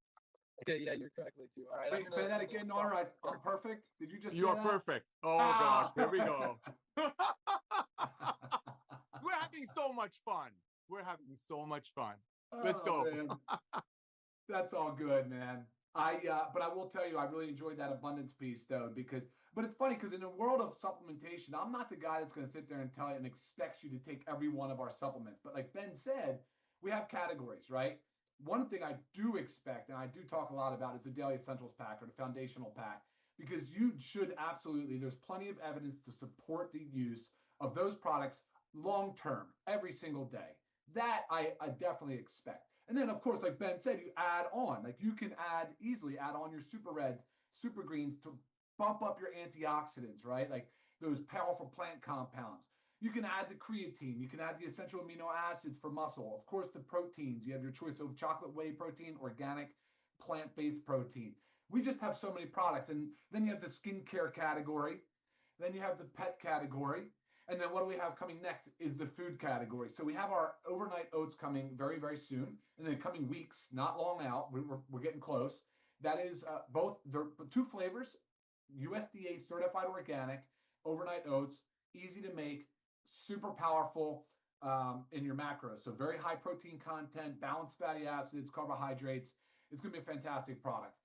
Okay, yeah, you're crackly too. All right. wait, say that again, Nora. I'm perfect. Did you just You say are that? perfect. Oh gosh, here we go. We're having so much fun. We're having so much fun. Let's go. Man. That's all good, man. But I will tell you, I really enjoyed that abundance piece though, but it's funny because in the world of supplementation, I'm not the guy that's going to sit there and tell you and expects you to take every one of our supplements. But like Ben said, we have categories, right? One thing I do expect, and I do talk a lot about, is the daily essentials pack or the foundational pack, because you should absolutely, there's plenty of evidence to support the use of those products long term, every single day. That I definitely expect. And then, of course, like Ben said, you add on. Like you can easily add on your super reds, super greens to bump up your antioxidants, right? Like those powerful plant compounds. You can add the creatine. You can add the essential amino acids for muscle. Of course, the proteins. You have your choice of chocolate whey protein, organic, plant-based protein. We just have so many products. And then you have the skincare category. Then you have the pet category. And then what do we have coming next is the food category. So we have our overnight oats coming very, very soon. And then coming weeks, not long out, we're getting close. That is both, they're two flavors, USDA certified organic, overnight oats, easy to make, super powerful in your macros. So very high protein content, balanced fatty acids, carbohydrates. It's going to be a fantastic product.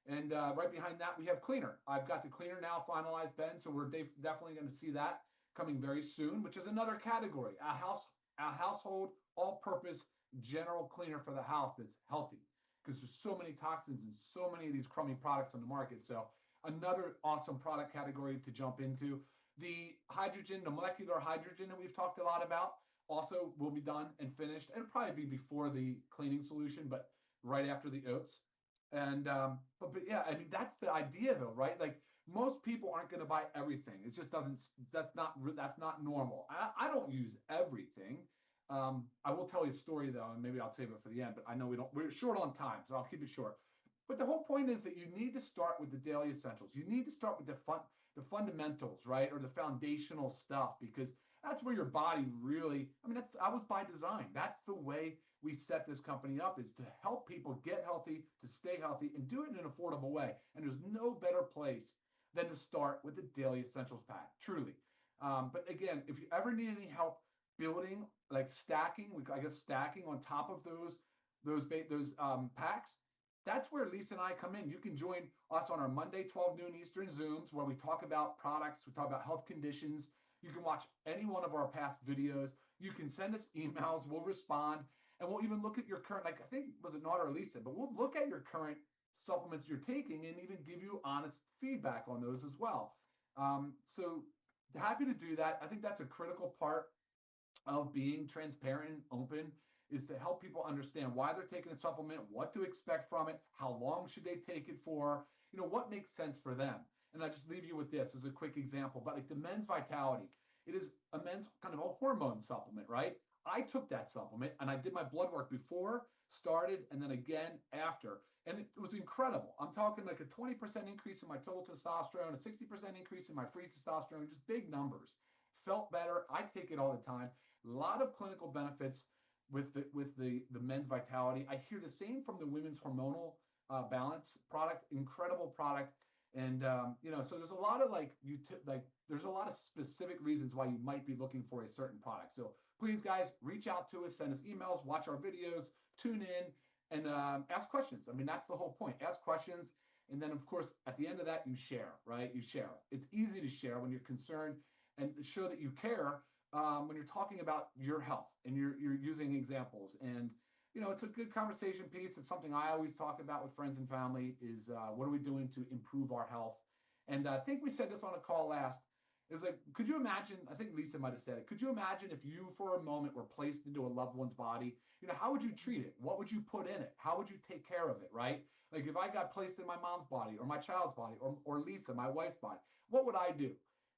And right behind that, we have Cleaner. I've got the Cleaner now finalized, Ben. So we're definitely going to see that coming very soon, which is another category, a household all-purpose general cleaner for the house that's healthy, because there's so many toxins and so many of these crummy products on the market. So another awesome product category to jump into. The hydrogen, the molecular hydrogen that we've talked a lot about, also will be done and finished. It'll probably be before the cleaning solution, but right after the oats. And but yeah, I mean that's the idea though, right? Like most people aren't going to buy everything. It just doesn't. That's not normal. I don't use everything. I will tell you a story though, and maybe I'll save it for the end. But I know we're short on time, so I'll keep it short. But the whole point is that you need to start with the daily essentials. You need to start with the fundamentals, right, or the foundational stuff, because that's where your body really. I mean, that was by design. That's the way we set this company up, is to help people get healthy, to stay healthy, and do it in an affordable way. And there's no better place than to start with the daily essentials pack, truly. But again, if you ever need any help building, like stacking on top of those packs, that's where Lisa and I come in. You can join us on our Monday 12 noon Eastern Zooms, where we talk about products, we talk about health conditions. You can watch any one of our past videos. You can send us emails, we'll respond, and we'll even look at your current, like I think, was it Nora or Lisa, but we'll look at your current supplements you're taking and even give you honest feedback on those as well. So happy to do that. I think that's a critical part of being transparent and open, is to help people understand why they're taking a supplement, what to expect from it, how long should they take it for, what makes sense for them. And I just leave you with this as a quick example, but like the Men's Vitality, it is a men's kind of a hormone supplement, right? I took that supplement and I did my blood work before, started, and then again after. And it was incredible. I'm talking like a 20% increase in my total testosterone, a 60% increase in my free testosterone, just big numbers. Felt better. I take it all the time. A lot of clinical benefits with the Men's Vitality. I hear the same from the Women's Hormonal Balance product. Incredible product. And so there's a lot of there's a lot of specific reasons why you might be looking for a certain product. So please, guys, reach out to us, send us emails, watch our videos, tune in, and ask questions. I mean, that's the whole point. Ask questions, and then of course at the end of that, you share. Right? You share. It's easy to share when you're concerned and show that you care when you're talking about your health and you're using examples. And it's a good conversation piece. It's something I always talk about with friends and family is what are we doing to improve our health? And I think we said this on a call last. It's like, could you imagine, I think Lisa might have said it, could you imagine if you for a moment were placed into a loved one's body, how would you treat it? What would you put in it? How would you take care of it, right? Like if I got placed in my mom's body or my child's body or Lisa, my wife's body, what would I do?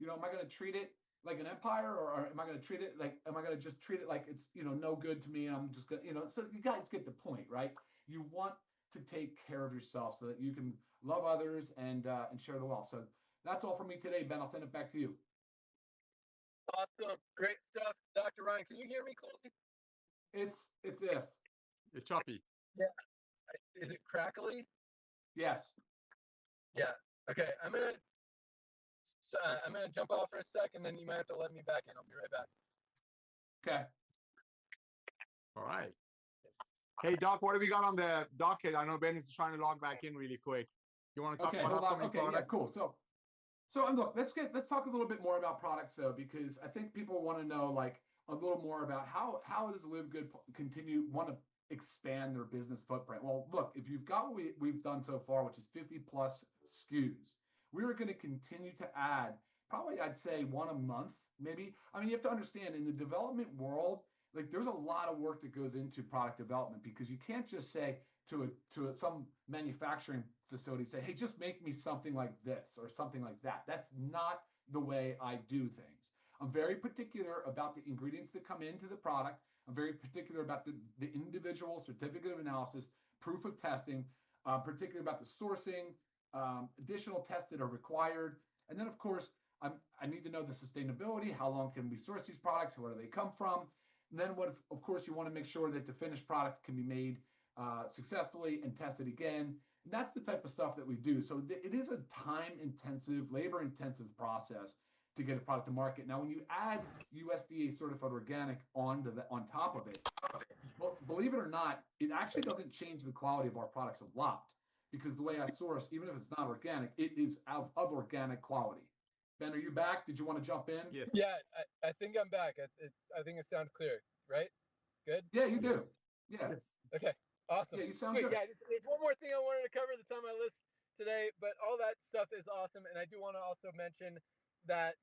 Am I going to treat it like an empire, or am I going to treat it like, am I going to just treat it like it's, no good to me and I'm just going to, so you guys get the point, right? You want to take care of yourself so that you can love others and share the wealth. So that's all from me today, Ben. I'll send it back to you. Awesome. Great stuff. Dr. Ryan, can you hear me clearly? It's if. It's choppy. Yeah. Is it crackly? Yes. Yeah. Okay. I'm gonna jump off for a second, then you might have to let me back in. I'll be right back. Okay. All right. Hey, Doc, what do we got on the docket? I know Ben is trying to log back in really quick. You want to talk Okay, about hold on. upcoming Okay, yeah, products? cool. So and look, let's talk a little bit more about products though, because I think people want to know like a little more about how does Live Good want to expand their business footprint. Well, look, if you've got what we've done so far, which is 50 plus SKUs, we're going to continue to add probably I'd say one a month, maybe. I mean, you have to understand in the development world, like there's a lot of work that goes into product development because you can't just say some manufacturing facility say, hey, just make me something like this or something like that. That's not the way I do things. I'm very particular about the ingredients that come into the product. I'm very particular about the individual certificate of analysis, proof of testing, particularly about the sourcing, additional tests that are required. And then, of course, I need to know the sustainability. How long can we source these products? Where do they come from? And then, of course, you want to make sure that the finished product can be made successfully and tested again. And that's the type of stuff that we do. So it is a time-intensive, labor-intensive process to get a product to market. Now, when you add USDA certified organic on top of it, well, believe it or not, it actually doesn't change the quality of our products a lot because the way I source, even if it's not organic, it is of organic quality. Ben, are you back? Did you want to jump in? Yes. Yeah, I think I'm back. I think it sounds clear, right? Good? Yeah, you do. Yes. Yeah. Yes. Okay, awesome. Yeah, you sound Sweet. good. Yeah, there's one more thing I wanted to cover that's on my list today, but all that stuff is awesome. And I do want to also mention that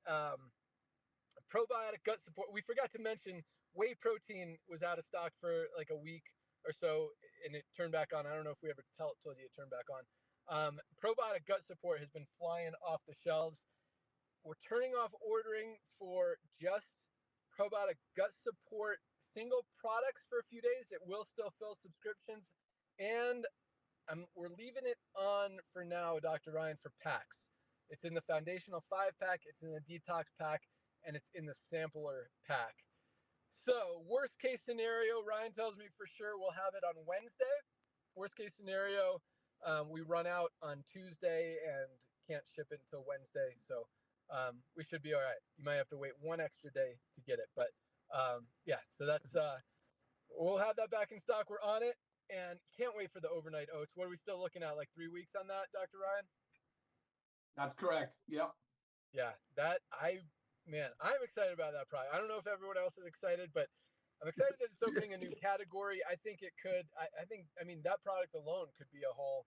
probiotic gut support. We forgot to mention whey protein was out of stock for like a week or so, and it turned back on. I don't know if we ever told you it turned back on. Probiotic gut support has been flying off the shelves. We're turning off ordering for just probiotic gut support single products for a few days. It will still fill subscriptions, and we're leaving it on for now, Dr. Ryan, for packs. It's in the foundational 5-pack, it's in the detox pack, and it's in the sampler pack. So worst case scenario, Ryan tells me for sure we'll have it on Wednesday. Worst case scenario, we run out on Tuesday and can't ship it until Wednesday. So we should be all right. You might have to wait one extra day to get it, but yeah. So that's we'll have that back in stock. We're on it, and can't wait for the overnight oats. What are we still looking at? Like 3 weeks on that, Dr. Ryan? That's correct. Yep. Yeah, I'm excited about that product. I don't know if everyone else is excited, but I'm excited that it's opening a new category. I think it could. I mean, that product alone could be a whole.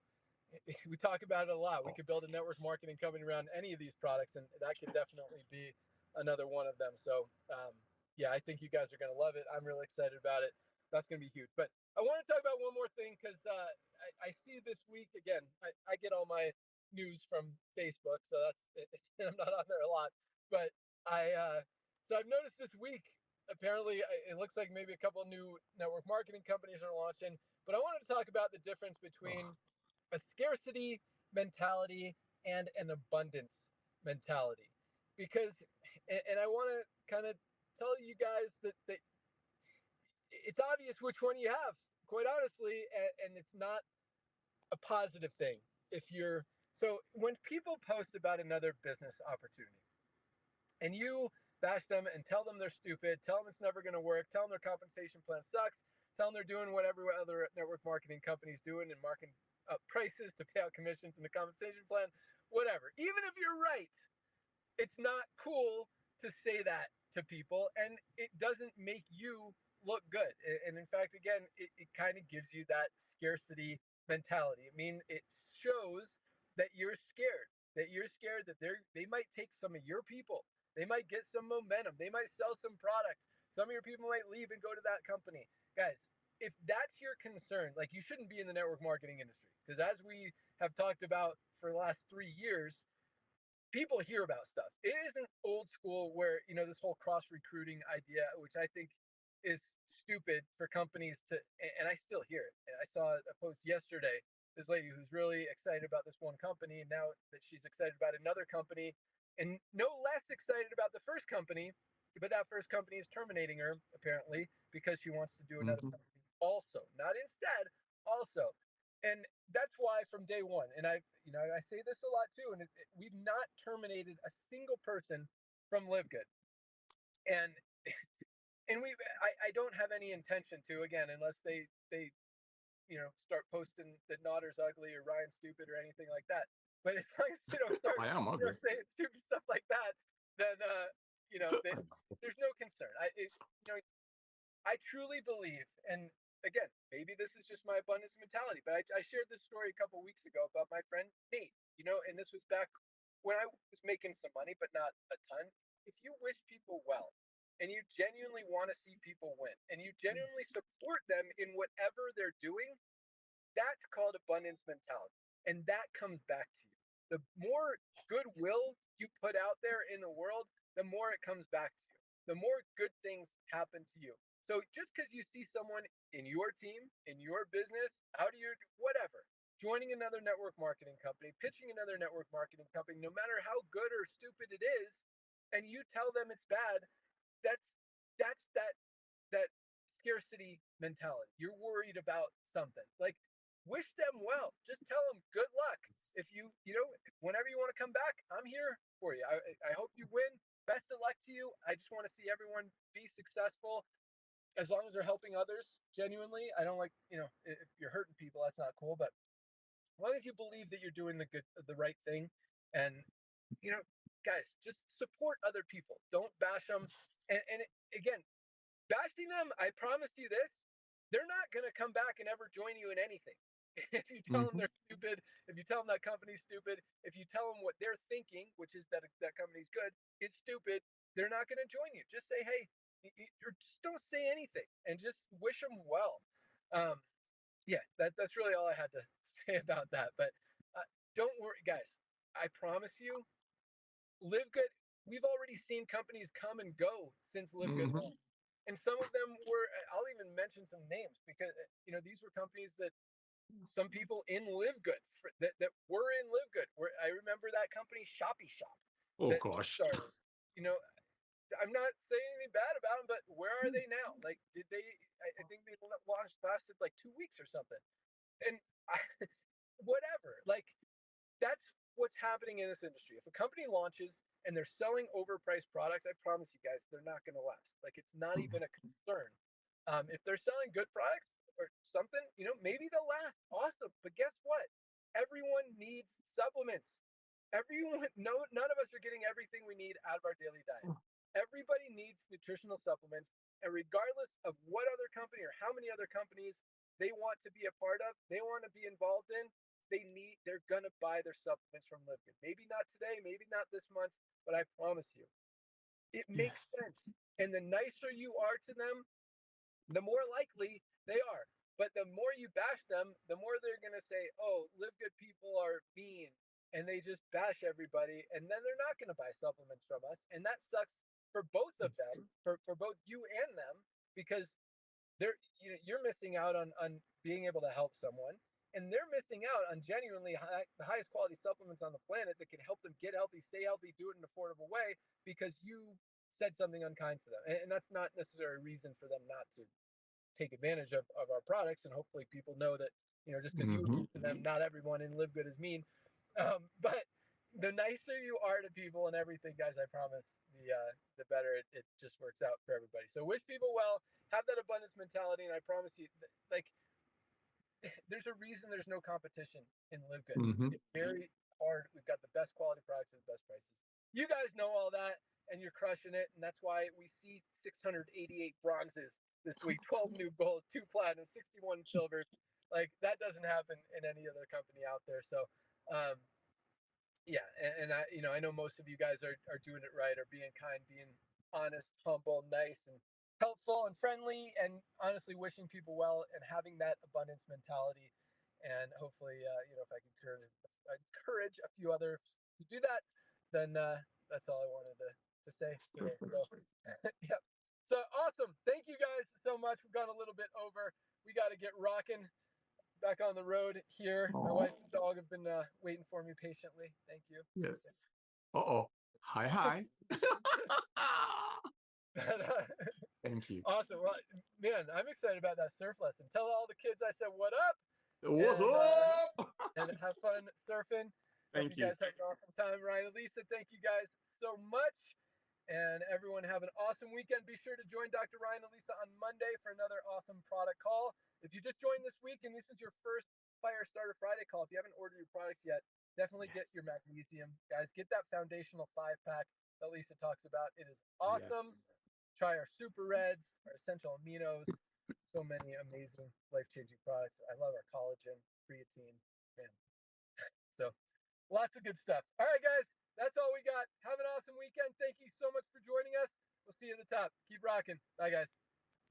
We talk about it a lot. We could build a network marketing company around any of these products, and that could definitely be another one of them. So, yeah, I think you guys are going to love it. I'm really excited about it. That's going to be huge. But I want to talk about one more thing because I see this week again. I get all my news from Facebook, so I'm not on there a lot. But so I've noticed this week. Apparently, it looks like maybe a couple of new network marketing companies are launching. But I wanted to talk about the difference between a scarcity mentality and an abundance mentality, because and I want to kind of tell you guys that it's obvious which one you have, quite honestly, and it's not a positive thing. So when people post about another business opportunity and you bash them and tell them they're stupid, tell them it's never going to work, tell them their compensation plan sucks, tell them they're doing whatever other network marketing companies doing and marking up prices to pay out commissions in the compensation plan, whatever. Even if you're right, it's not cool to say that to people, and it doesn't make you look good. And in fact, again, it kind of gives you that scarcity mentality. I mean, it shows that you're scared that they might take some of your people. They might get some momentum. They might sell some products. Some of your people might leave and go to that company. Guys, if that's your concern, like, you shouldn't be in the network marketing industry, because as we have talked about for the last 3 years, people hear about stuff. It isn't old school where, this whole cross recruiting idea, which I think is stupid for companies to, and I still hear it. And I saw a post yesterday. This lady who's really excited about this one company, and now that she's excited about another company, and no less excited about the first company, but that first company is terminating her apparently because she wants to do another Mhm. company also, not instead, also. And that's why from day one, and I say this a lot too, and we've not terminated a single person from Live Good, and I don't have any intention to, again, unless they start posting that Notter's ugly or Ryan's stupid or anything like that. But as long as they don't start I am ugly. saying stupid stuff like that, then there's no concern. I truly believe, and again, maybe this is just my abundance mentality, but I shared this story a couple weeks ago about my friend Nate, and this was back when I was making some money, but not a ton. If you wish people well and you genuinely want to see people win and you genuinely support them in whatever they're doing, that's called abundance mentality. And that comes back to you. The more goodwill you put out there in the world, the more it comes back to you. The more good things happen to you. So just because you see someone in your team, in your business, out of your whatever, joining another network marketing company, pitching another network marketing company, no matter how good or stupid it is, and you tell them it's bad, that's that scarcity mentality. You're worried about something. Like, wish them well. Just tell them good luck. If whenever you want to come back, I'm here for you. I hope you win. Best of luck to you. I just want to see everyone be successful as long as they're helping others genuinely. I don't like, if you're hurting people, that's not cool. But as long as you believe that you're doing the right thing, and you know, guys, just support other people. Don't bash them. And again, bashing them, I promise you this, they're not going to come back and ever join you in anything. If you tell them Mhm. they're stupid, if you tell them that company's stupid, if you tell them what they're thinking, which is that company's good, is stupid, they're not going to join you. Just say, hey, or just don't say anything and just wish them well. Um, yeah, that's really all I had to say about that. But don't worry, guys. I promise you, Live Good, we've already seen companies come and go since Live Good Mhm. launched. And some of them were, I'll even mention some names because, these were companies that some people in Live Good that were in Live Good. Where I remember that company, Shopee Shop, Oh that gosh. started. You know, I'm not saying anything bad about them, but where are they now? Like, did they? I think they launched lasted like 2 weeks or something, and I, whatever. Like, that's what's happening in this industry. If a company launches and they're selling overpriced products, I promise you guys, they're not going to last. Like, it's not even a concern. If they're selling good products or something, maybe they'll last. Awesome. But guess what? Everyone needs supplements. Everyone, no, none of us are getting everything we need out of our daily diets. Everybody needs nutritional supplements. And regardless of what other company or how many other companies they want to be a part of, they want to be involved in, they're gonna buy their supplements from Live Good. Maybe not today, maybe not this month, but I promise you, it makes Yes. sense. And the nicer you are to them, the more likely they are. But the more you bash them, the more they're gonna say, "Oh, Live Good people are mean," and they just bash everybody, and then they're not gonna buy supplements from us, and that sucks for both of Yes. them, for both you and them, because you're missing out on being able to help someone, and they're missing out on genuinely the highest quality supplements on the planet that can help them get healthy, stay healthy, do it in an affordable way because you said something unkind to them. And that's not necessarily a reason for them not to take advantage of our products. And hopefully people know that, just because you Mhm. to them, not everyone in Live Good is mean. But the nicer you are to people and everything, guys, I promise the better it just works out for everybody. So wish people well, have that abundance mentality, and I promise you, like, there's a reason there's no competition in Live Good. Mhm. It's very hard. We've got the best quality products at the best prices. You guys know all that, and you're crushing it, and that's why we see 688 bronzes this week, 12 new golds, 2 platinum, 61 silvers. Like, that doesn't happen in any other company out there. So, yeah, and I know most of you guys are doing it right, are being kind, being honest, humble, nice, and helpful and friendly, and honestly wishing people well and having that abundance mentality. And hopefully, if I can encourage a few others to do that, then that's all I wanted to say today. So, Perfect. yep. So awesome. Thank you guys so much. We've gone a little bit over. We got to get rocking back on the road here. My Aw. wife and dog have been waiting for me patiently. Thank you. Yes. Uh-oh. Hi. Thank you. Awesome. Well, man, I'm excited about that surf lesson. Tell all the kids I said what up What's And, up? and have fun surfing. Thank Hope you you. guys have an awesome time. Ryan and Lisa, thank you guys so much. And everyone have an awesome weekend. Be sure to join Dr. Ryan and Lisa on Monday for another awesome product call. If you just joined this week and this is your first Fire Starter Friday call, if you haven't ordered your products yet, definitely get your magnesium. Guys, get that foundational 5-pack that Lisa talks about. It is awesome. Yes. Try our Super Reds, our Essential Aminos. So many amazing life-changing products. I love our collagen, creatine, man. So lots of good stuff. All right, guys, that's all we got. Have an awesome weekend. Thank you so much for joining us. We'll see you at the top. Keep rocking. Bye, guys.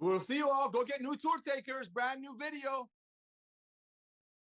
We'll see you all. Go get new tour takers. Brand new video.